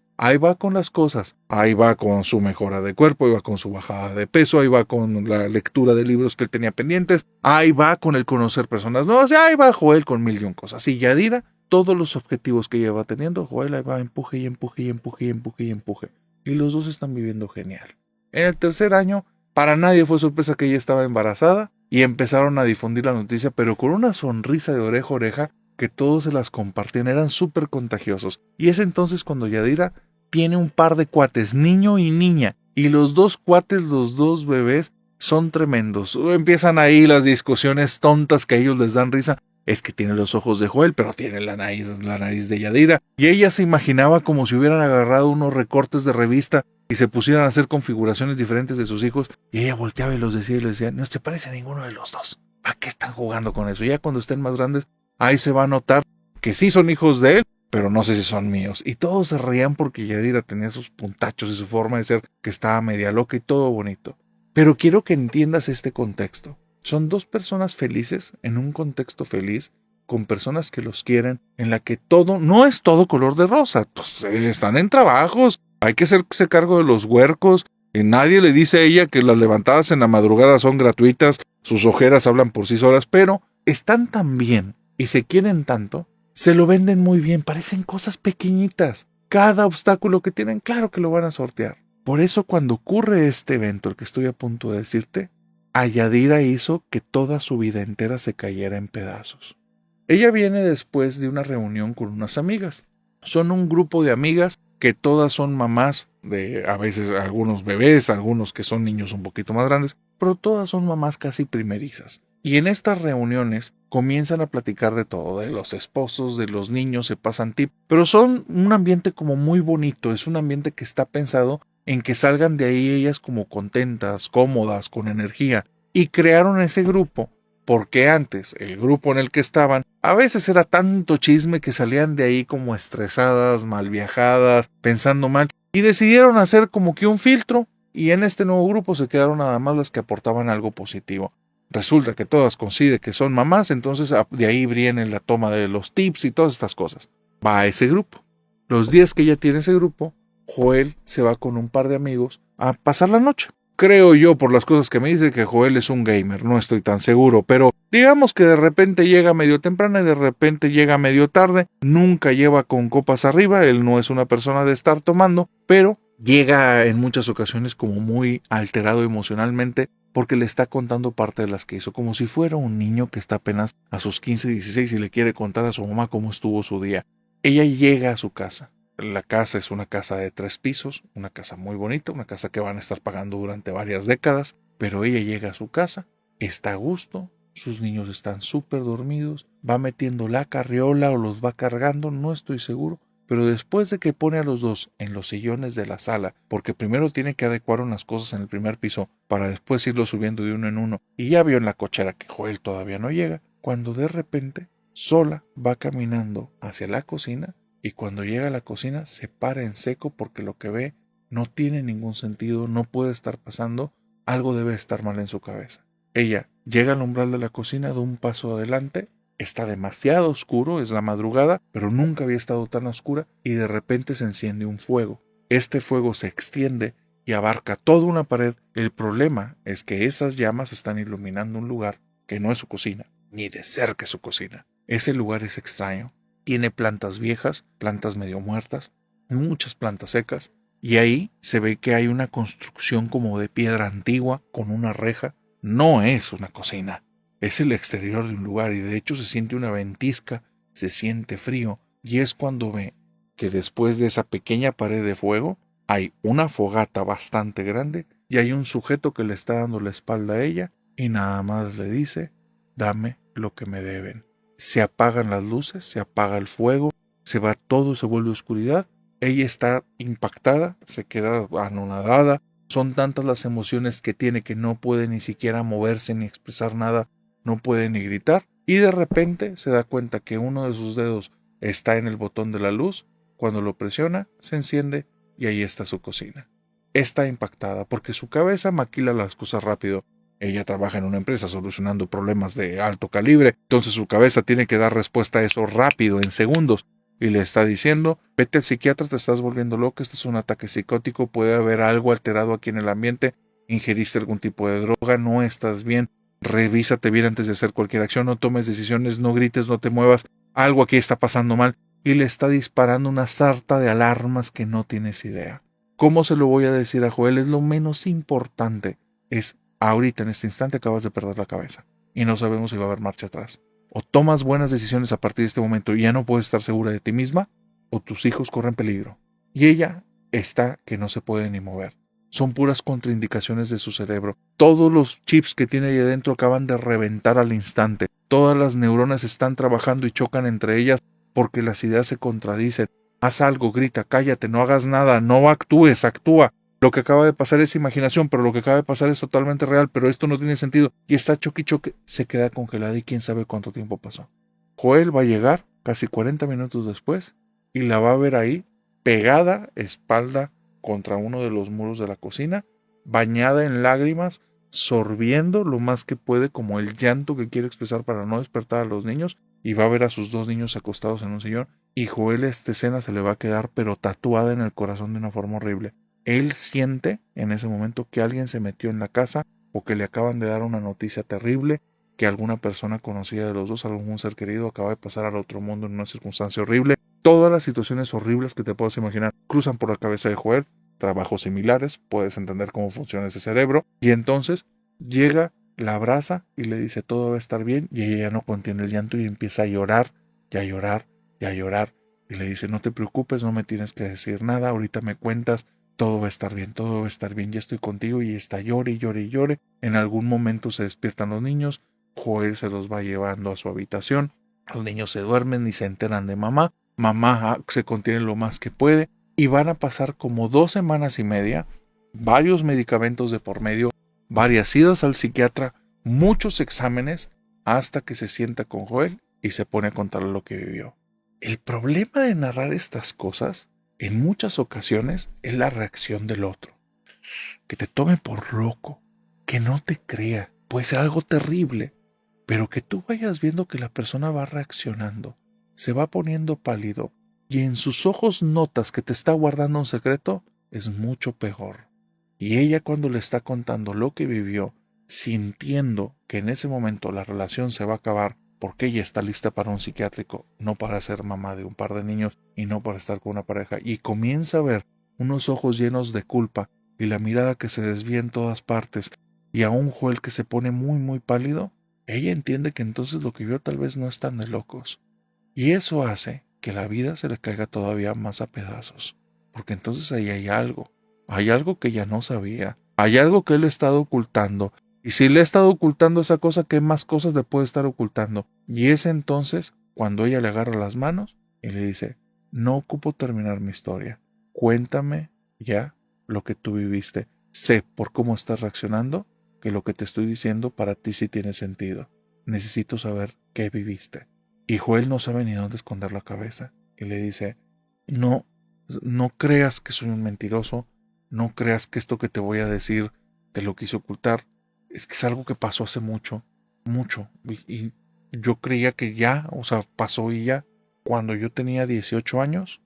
con las cosas, ahí va con su mejora de cuerpo, ahí va con su bajada de peso, ahí va con la lectura de libros que él tenía pendientes, ahí va con el conocer personas nuevas, y ahí va Joel con 1000 cosas. Y Yadira, todos los objetivos que ella va teniendo, Joel ahí va, empuje. Y los dos están viviendo genial. En el tercer año, para nadie fue sorpresa que ella estaba embarazada y empezaron a difundir la noticia, pero con una sonrisa de oreja a oreja que todos se las compartían, eran súper contagiosos. Y es entonces cuando Yadira tiene un par de cuates, niño y niña, y los dos cuates, los dos bebés, son tremendos. Empiezan ahí las discusiones tontas que a ellos les dan risa. Es que tiene los ojos de Joel, pero tiene la nariz de Yadira. Y ella se imaginaba como si hubieran agarrado unos recortes de revista y se pusieran a hacer configuraciones diferentes de sus hijos. Y ella volteaba y los decía y les decía, no se parece a ninguno de los dos. ¿Para qué están jugando con eso? Ya cuando estén más grandes, ahí se va a notar que sí son hijos de él, pero no sé si son míos. Y todos se reían porque Yadira tenía sus puntachos y su forma de ser que estaba media loca y todo bonito. Pero quiero que entiendas este contexto. Son dos personas felices en un contexto feliz, con personas que los quieren, en la que todo, no es todo color de rosa. Pues están en trabajos, hay que hacerse cargo de los huercos, y nadie le dice a ella que las levantadas en la madrugada son gratuitas, sus ojeras hablan por sí solas, pero están tan bien y se quieren tanto, se lo venden muy bien, parecen cosas pequeñitas. Cada obstáculo que tienen, claro que lo van a sortear. Por eso cuando ocurre este evento, el que estoy a punto de decirte, a Yadira hizo que toda su vida entera se cayera en pedazos. Ella viene después de una reunión con unas amigas. Son un grupo de amigas que todas son mamás de a veces algunos bebés, algunos que son niños un poquito más grandes, pero todas son mamás casi primerizas. Y en estas reuniones comienzan a platicar de todo, de los esposos, de los niños, se pasan tips, pero son un ambiente como muy bonito, es un ambiente que está pensado en que salgan de ahí ellas como contentas, cómodas, con energía, y crearon ese grupo porque antes el grupo en el que estaban a veces era tanto chisme que salían de ahí como estresadas, mal viajadas, pensando mal, y decidieron hacer como que un filtro, y en este nuevo grupo se quedaron nada más las que aportaban algo positivo. Resulta que todas coinciden que son mamás, entonces de ahí viene la toma de los tips y todas estas cosas. Va a ese grupo. Los días que ella tiene ese grupo, Joel se va con un par de amigos a pasar la noche. Creo yo, por las cosas que me dice, que Joel es un gamer, no estoy tan seguro, pero digamos que de repente llega medio temprano y de repente llega medio tarde, nunca lleva con copas arriba, él no es una persona de estar tomando, pero llega en muchas ocasiones como muy alterado emocionalmente porque le está contando parte de las que hizo, como si fuera un niño que está apenas a sus 15, 16 y le quiere contar a su mamá cómo estuvo su día. Ella llega a su casa. La casa es una casa de 3 pisos, una casa muy bonita, una casa que van a estar pagando durante varias décadas, pero ella llega a su casa, está a gusto, sus niños están súper dormidos, va metiendo la carriola o los va cargando, no estoy seguro, pero después de que pone a los dos en los sillones de la sala, porque primero tiene que adecuar unas cosas en el primer piso para después irlo subiendo de uno en uno, y ya vio en la cochera que Joel todavía no llega, cuando de repente sola va caminando hacia la cocina, y cuando llega a la cocina se para en seco porque lo que ve no tiene ningún sentido, no puede estar pasando, algo debe estar mal en su cabeza. Ella llega al umbral de la cocina, da un paso adelante, está demasiado oscuro, es la madrugada, pero nunca había estado tan oscura y de repente se enciende un fuego. Este fuego se extiende y abarca toda una pared. El problema es que esas llamas están iluminando un lugar que no es su cocina, ni de cerca es su cocina. Ese lugar es extraño. Tiene plantas viejas, plantas medio muertas, muchas plantas secas, y ahí se ve que hay una construcción como de piedra antigua con una reja. No es una cocina, es el exterior de un lugar y de hecho se siente una ventisca, se siente frío, y es cuando ve que después de esa pequeña pared de fuego hay una fogata bastante grande y hay un sujeto que le está dando la espalda a ella y nada más le dice: dame lo que me deben. Se apagan las luces, se apaga el fuego, se va todo, se vuelve oscuridad. Ella está impactada, se queda anonadada. Son tantas las emociones que tiene que no puede ni siquiera moverse ni expresar nada, no puede ni gritar. Y de repente se da cuenta que uno de sus dedos está en el botón de la luz. Cuando lo presiona, se enciende y ahí está su cocina. Está impactada porque su cabeza maquila las cosas rápido. Ella trabaja en una empresa solucionando problemas de alto calibre, entonces su cabeza tiene que dar respuesta a eso rápido, en segundos. Y le está diciendo: vete al psiquiatra, te estás volviendo loco, este es un ataque psicótico, puede haber algo alterado aquí en el ambiente, ingeriste algún tipo de droga, no estás bien, revísate bien antes de hacer cualquier acción, no tomes decisiones, no grites, no te muevas, algo aquí está pasando mal. Y le está disparando una sarta de alarmas que no tienes idea. ¿Cómo se lo voy a decir a Joel? Es lo menos importante. Es: ahorita, en este instante, acabas de perder la cabeza y no sabemos si va a haber marcha atrás. O tomas buenas decisiones a partir de este momento y ya no puedes estar segura de ti misma, o tus hijos corren peligro. Y ella está que no se puede ni mover. Son puras contraindicaciones de su cerebro. Todos los chips que tiene ahí adentro acaban de reventar al instante. Todas las neuronas están trabajando y chocan entre ellas porque las ideas se contradicen. Haz algo, grita, cállate, no hagas nada, no actúes, actúa. Lo que acaba de pasar es imaginación, pero lo que acaba de pasar es totalmente real, pero esto no tiene sentido. Y está choque y choque, se queda congelada y quién sabe cuánto tiempo pasó. Joel va a llegar casi 40 minutos después, y la va a ver ahí, pegada, espalda contra uno de los muros de la cocina, bañada en lágrimas, sorbiendo lo más que puede, como el llanto que quiere expresar para no despertar a los niños, y va a ver a sus dos niños acostados en un sillón, y Joel esta escena se le va a quedar pero tatuada en el corazón de una forma horrible. Él siente en ese momento que alguien se metió en la casa o que le acaban de dar una noticia terrible, que alguna persona conocida de los dos, algún ser querido, acaba de pasar al otro mundo en una circunstancia horrible. Todas las situaciones horribles que te puedas imaginar cruzan por la cabeza de Joel, trabajos similares, puedes entender cómo funciona ese cerebro, y entonces llega, la abraza y le dice todo va a estar bien, y ella ya no contiene el llanto y empieza a llorar, y a llorar, y a llorar, y le dice no te preocupes, no me tienes que decir nada, ahorita me cuentas, todo va a estar bien, todo va a estar bien, ya estoy contigo, y está llore y llore y llore. En algún momento se despiertan los niños, Joel se los va llevando a su habitación, los niños se duermen y se enteran de mamá, mamá se contiene lo más que puede, y van a pasar como 2 semanas y media, varios medicamentos de por medio, varias idas al psiquiatra, muchos exámenes, hasta que se sienta con Joel y se pone a contarle lo que vivió. El problema de narrar estas cosas, en muchas ocasiones, es la reacción del otro. Que te tome por loco, que no te crea, puede ser algo terrible, pero que tú vayas viendo que la persona va reaccionando, se va poniendo pálido, y en sus ojos notas que te está guardando un secreto, es mucho peor. Y ella, cuando le está contando lo que vivió, sintiendo que en ese momento la relación se va a acabar, porque ella está lista para un psiquiátrico, no para ser mamá de un par de niños y no para estar con una pareja, y comienza a ver unos ojos llenos de culpa y la mirada que se desvía en todas partes, y a un Joel que se pone muy muy pálido, ella entiende que entonces lo que vio tal vez no es tan de locos. Y eso hace que la vida se le caiga todavía más a pedazos, porque entonces ahí hay algo que ella no sabía, hay algo que él ha estado ocultando, y si le ha estado ocultando esa cosa, ¿qué más cosas le puede estar ocultando? Y es entonces cuando ella le agarra las manos y le dice, no ocupo terminar mi historia, cuéntame ya lo que tú viviste, sé por cómo estás reaccionando, que lo que te estoy diciendo para ti sí tiene sentido, necesito saber qué viviste. Y Joel no sabe ni dónde esconder la cabeza. Y le dice, no, no creas que soy un mentiroso, no creas que esto que te voy a decir te lo quise ocultar. Es que es algo que pasó hace mucho, mucho. Y yo creía que ya, o sea, pasó y ya. Cuando yo tenía 18 años,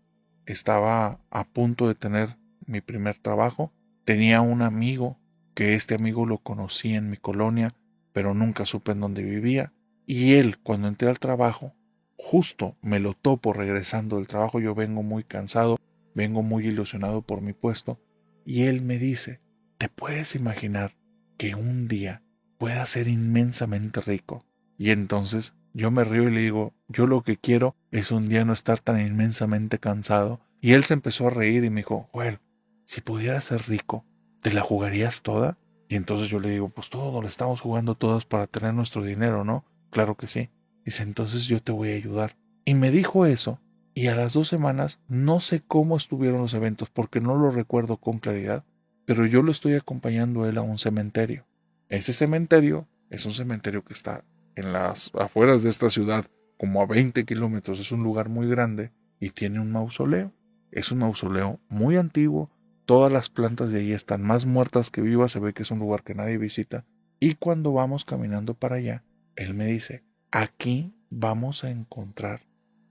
estaba a punto de tener mi primer trabajo. Tenía un amigo, que este amigo lo conocí en mi colonia, pero nunca supe en dónde vivía. Y él, cuando entré al trabajo, justo me lo topo regresando del trabajo, yo vengo muy cansado, vengo muy ilusionado por mi puesto, y él me dice, ¿te puedes imaginar que un día pueda ser inmensamente rico? Y entonces yo me río y le digo, yo lo que quiero es un día no estar tan inmensamente cansado. Y él se empezó a reír y me dijo, bueno, si pudieras ser rico, ¿te la jugarías toda? Y entonces yo le digo, pues todo lo estamos jugando todas para tener nuestro dinero, ¿no? Claro que sí. Dice, entonces yo te voy a ayudar. Y me dijo eso, y a las 2 semanas no sé cómo estuvieron los eventos, porque no lo recuerdo con claridad, pero yo lo estoy acompañando a él a un cementerio. Ese cementerio es un cementerio que está en las afueras de esta ciudad, como a 20 kilómetros, es un lugar muy grande, y tiene un mausoleo. Es un mausoleo muy antiguo, todas las plantas de ahí están más muertas que vivas, se ve que es un lugar que nadie visita, y cuando vamos caminando para allá, él me dice, aquí vamos a encontrar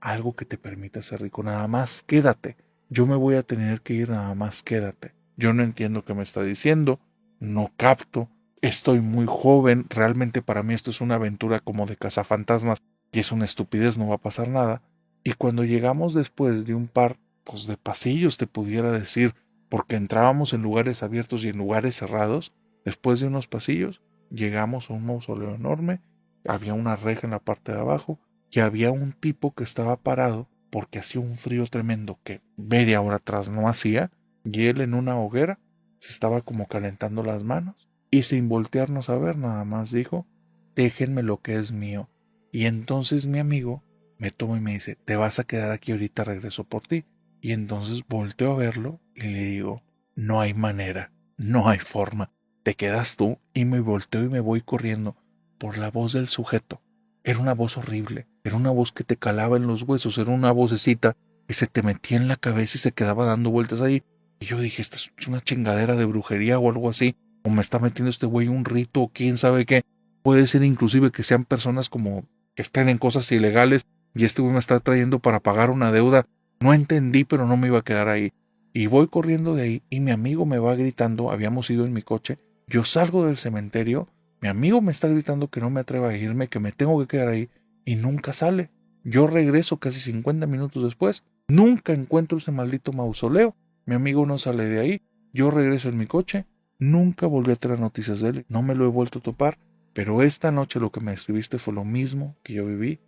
algo que te permita ser rico, nada más quédate, yo me voy a tener que ir, nada más quédate. Yo no entiendo qué me está diciendo, no capto, estoy muy joven, realmente para mí esto es una aventura como de cazafantasmas, y es una estupidez, no va a pasar nada. Y cuando llegamos después de un par pues, de pasillos, te pudiera decir, porque entrábamos en lugares abiertos y en lugares cerrados, después de unos pasillos, llegamos a un mausoleo enorme, había una reja en la parte de abajo, y había un tipo que estaba parado, porque hacía un frío tremendo que media hora atrás no hacía, y él en una hoguera se estaba como calentando las manos, y sin voltearnos a ver nada más dijo, déjenme lo que es mío. Y entonces mi amigo me toma y me dice, te vas a quedar aquí, ahorita regreso por ti. Y entonces volteo a verlo y le digo, no hay manera, no hay forma, te quedas tú. Y me volteo y me voy corriendo por la voz del sujeto. Era una voz horrible, era una voz que te calaba en los huesos, era una vocecita que se te metía en la cabeza y se quedaba dando vueltas ahí. Y yo dije, esta es una chingadera de brujería o algo así, o me está metiendo este güey un rito, o quién sabe qué. Puede ser inclusive que sean personas como que estén en cosas ilegales y este güey me está trayendo para pagar una deuda. No entendí, pero no me iba a quedar ahí. Y voy corriendo de ahí y mi amigo me va gritando, habíamos ido en mi coche, yo salgo del cementerio, mi amigo me está gritando que no me atreva a irme, que me tengo que quedar ahí y nunca sale. Yo regreso casi 50 minutos después, nunca encuentro ese maldito mausoleo, mi amigo no sale de ahí, yo regreso en mi coche, nunca volví a tener noticias de él, no me lo he vuelto a topar, pero esta noche lo que me escribiste fue lo mismo que yo viví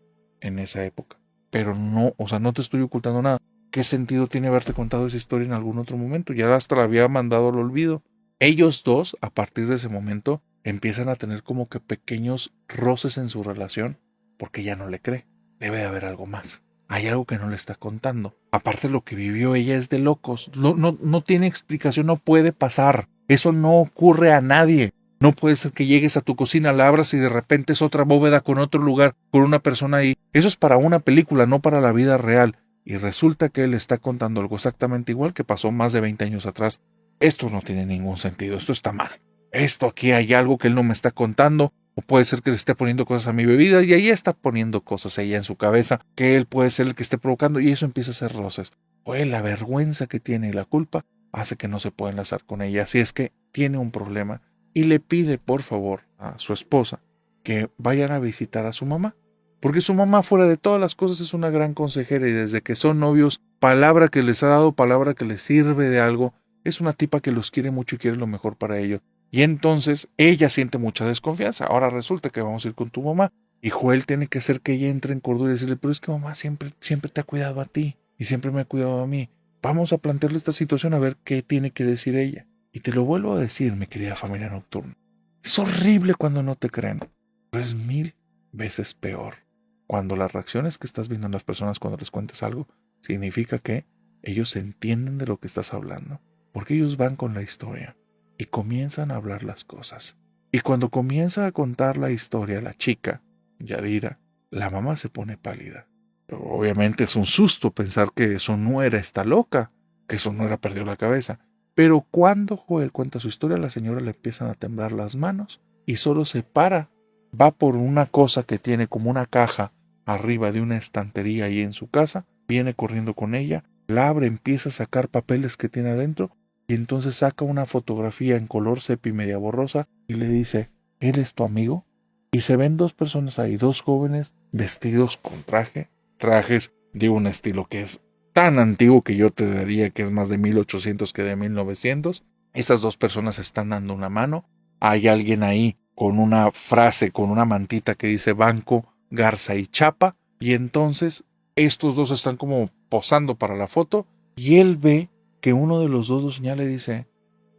en esa época. Pero no, o sea, no te estoy ocultando nada. ¿Qué sentido tiene haberte contado esa historia en algún otro momento? Ya hasta la había mandado al olvido. Ellos dos, a partir de ese momento, empiezan a tener como que pequeños roces en su relación, porque ya no le cree. Debe de haber algo más. Hay algo que no le está contando. Aparte, lo que vivió ella es de locos. No tiene explicación, no puede pasar. Eso no ocurre a nadie. No puede ser que llegues a tu cocina, la abras y de repente es otra bóveda con otro lugar, con una persona ahí. Eso es para una película, no para la vida real. Y resulta que él está contando algo exactamente igual que pasó más de 20 años atrás. Esto no tiene ningún sentido, esto está mal. Esto aquí hay algo que él no me está contando, o puede ser que le esté poniendo cosas a mi bebida y ahí está poniendo cosas ella en su cabeza que él puede ser el que esté provocando y eso empieza a hacer roces. Pues la vergüenza que tiene y la culpa hace que no se pueda enlazar con ella, así es que tiene un problema y le pide por favor a su esposa que vayan a visitar a su mamá. Porque su mamá, fuera de todas las cosas, es una gran consejera y desde que son novios, palabra que les ha dado, palabra que les sirve de algo, es una tipa que los quiere mucho y quiere lo mejor para ellos. Y entonces ella siente mucha desconfianza. Ahora resulta que vamos a ir con tu mamá. Y Joel tiene que hacer que ella entre en cordura y decirle, pero es que mamá siempre te ha cuidado a ti y siempre me ha cuidado a mí. Vamos a plantearle esta situación a ver qué tiene que decir ella. Y te lo vuelvo a decir, mi querida familia nocturna. Es horrible cuando no te creen, pero es 1000 veces peor cuando las reacciones que estás viendo en las personas cuando les cuentas algo significa que ellos entienden de lo que estás hablando, porque ellos van con la historia y comienzan a hablar las cosas. Y cuando comienza a contar la historia la chica, Yadira, la mamá se pone pálida. Pero obviamente es un susto pensar que su nuera está loca, que su nuera perdió la cabeza. Pero cuando Joel cuenta su historia, a la señora le empiezan a temblar las manos y solo se para. Va por una cosa que tiene como una caja arriba de una estantería ahí en su casa, viene corriendo con ella, la abre, empieza a sacar papeles que tiene adentro y entonces saca una fotografía en color sepia y media borrosa y le dice, ¿eres tu amigo? Y se ven dos personas ahí, dos jóvenes vestidos con trajes de un estilo que es tan antiguo que yo te diría que es más de 1800 que de 1900. Esas dos personas están dando una mano, hay alguien ahí con una frase, con una mantita que dice Banco, Garza y Chapa, y entonces estos dos están como posando para la foto, y él ve que uno de los dos lo señala y dice,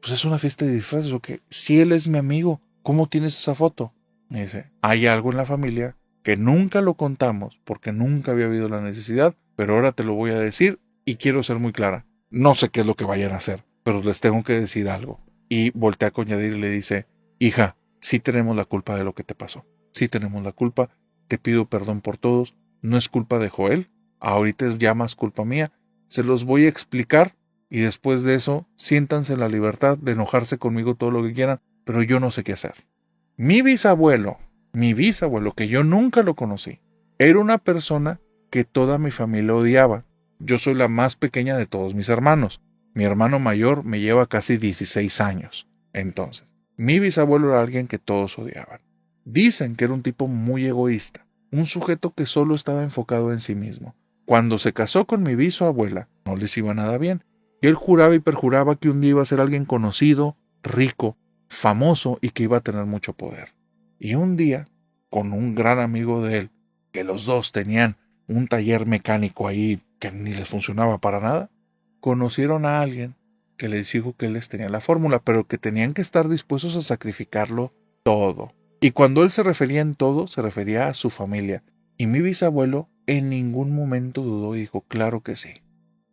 pues es una fiesta de disfraces, o que si él es mi amigo, ¿cómo tienes esa foto? Y dice, hay algo en la familia que nunca lo contamos, porque nunca había habido la necesidad, pero ahora te lo voy a decir, y quiero ser muy clara, no sé qué es lo que vayan a hacer, pero les tengo que decir algo. Y voltea con Yadir y le dice, hija, sí tenemos la culpa de lo que te pasó. Sí tenemos la culpa. Te pido perdón por todos. No es culpa de Joel. Ahorita es ya más culpa mía. Se los voy a explicar y después de eso siéntanse en la libertad de enojarse conmigo todo lo que quieran, pero yo no sé qué hacer. Mi bisabuelo, que yo nunca lo conocí, era una persona que toda mi familia odiaba. Yo soy la más pequeña de todos mis hermanos. Mi hermano mayor me lleva casi 16 años. Entonces, mi bisabuelo era alguien que todos odiaban. Dicen que era un tipo muy egoísta, un sujeto que solo estaba enfocado en sí mismo. Cuando se casó con mi bisabuela, no les iba nada bien, y él juraba y perjuraba que un día iba a ser alguien conocido, rico, famoso y que iba a tener mucho poder. Y un día, con un gran amigo de él, que los dos tenían un taller mecánico ahí que ni les funcionaba para nada, conocieron a alguien que les dijo que él les tenía la fórmula, pero que tenían que estar dispuestos a sacrificarlo todo. Y cuando él se refería en todo, se refería a su familia. Y mi bisabuelo en ningún momento dudó y dijo, claro que sí.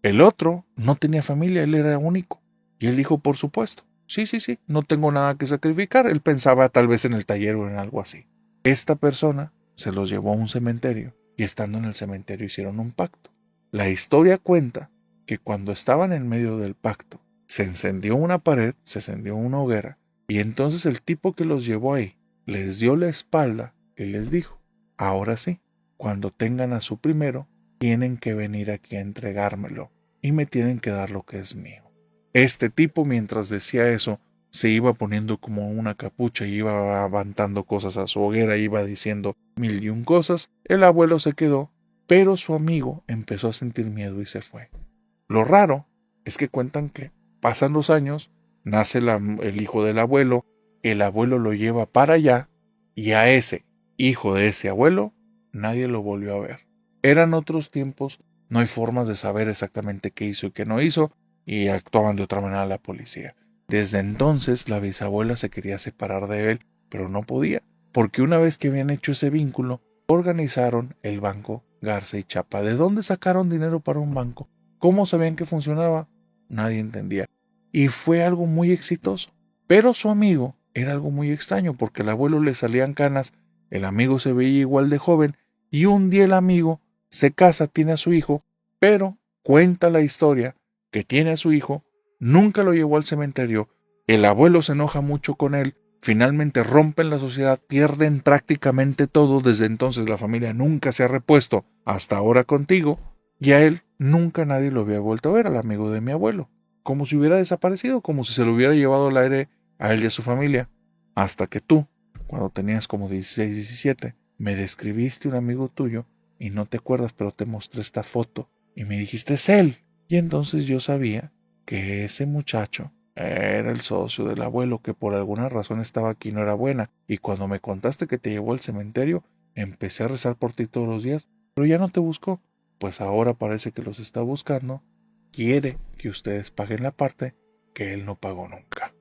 El otro no tenía familia, él era único. Y él dijo, por supuesto, sí, no tengo nada que sacrificar. Él pensaba tal vez en el taller o en algo así. Esta persona se los llevó a un cementerio y estando en el cementerio hicieron un pacto. La historia cuenta que cuando estaban en medio del pacto, se encendió una pared, se encendió una hoguera, y entonces el tipo que los llevó ahí les dio la espalda y les dijo, ahora sí, cuando tengan a su primero, tienen que venir aquí a entregármelo y me tienen que dar lo que es mío. Este tipo, mientras decía eso, se iba poniendo como una capucha y iba avantando cosas a su hoguera, iba diciendo mil y un cosas. El abuelo se quedó, pero su amigo empezó a sentir miedo y se fue. Lo raro es que cuentan que pasan los años, nace el hijo del abuelo, el abuelo lo lleva para allá y a ese hijo de ese abuelo nadie lo volvió a ver. Eran otros tiempos, no hay formas de saber exactamente qué hizo y qué no hizo, y actuaban de otra manera la policía. Desde entonces la bisabuela se quería separar de él, pero no podía, porque una vez que habían hecho ese vínculo, organizaron el banco Garza y Chapa. ¿De dónde sacaron dinero para un banco? ¿Cómo sabían que funcionaba? Nadie entendía. Y fue algo muy exitoso. Pero su amigo era algo muy extraño, porque al abuelo le salían canas, el amigo se veía igual de joven, y un día el amigo se casa, tiene a su hijo, pero cuenta la historia que tiene a su hijo, nunca lo llevó al cementerio, el abuelo se enoja mucho con él, finalmente rompen la sociedad, pierden prácticamente todo, desde entonces la familia nunca se ha repuesto, hasta ahora contigo, y a él nunca nadie lo había vuelto a ver, al amigo de mi abuelo, como si hubiera desaparecido, como si se lo hubiera llevado al aire a él y a su familia, hasta que tú, cuando tenías como 16, 17, me describiste un amigo tuyo, y no te acuerdas, pero te mostré esta foto, y me dijiste, es él. Y entonces yo sabía que ese muchacho era el socio del abuelo, que por alguna razón estaba aquí y no era buena. Y cuando me contaste que te llevó al cementerio, empecé a rezar por ti todos los días, pero ya no te buscó. Pues ahora parece que los está buscando. Quiere que ustedes paguen la parte que él no pagó nunca.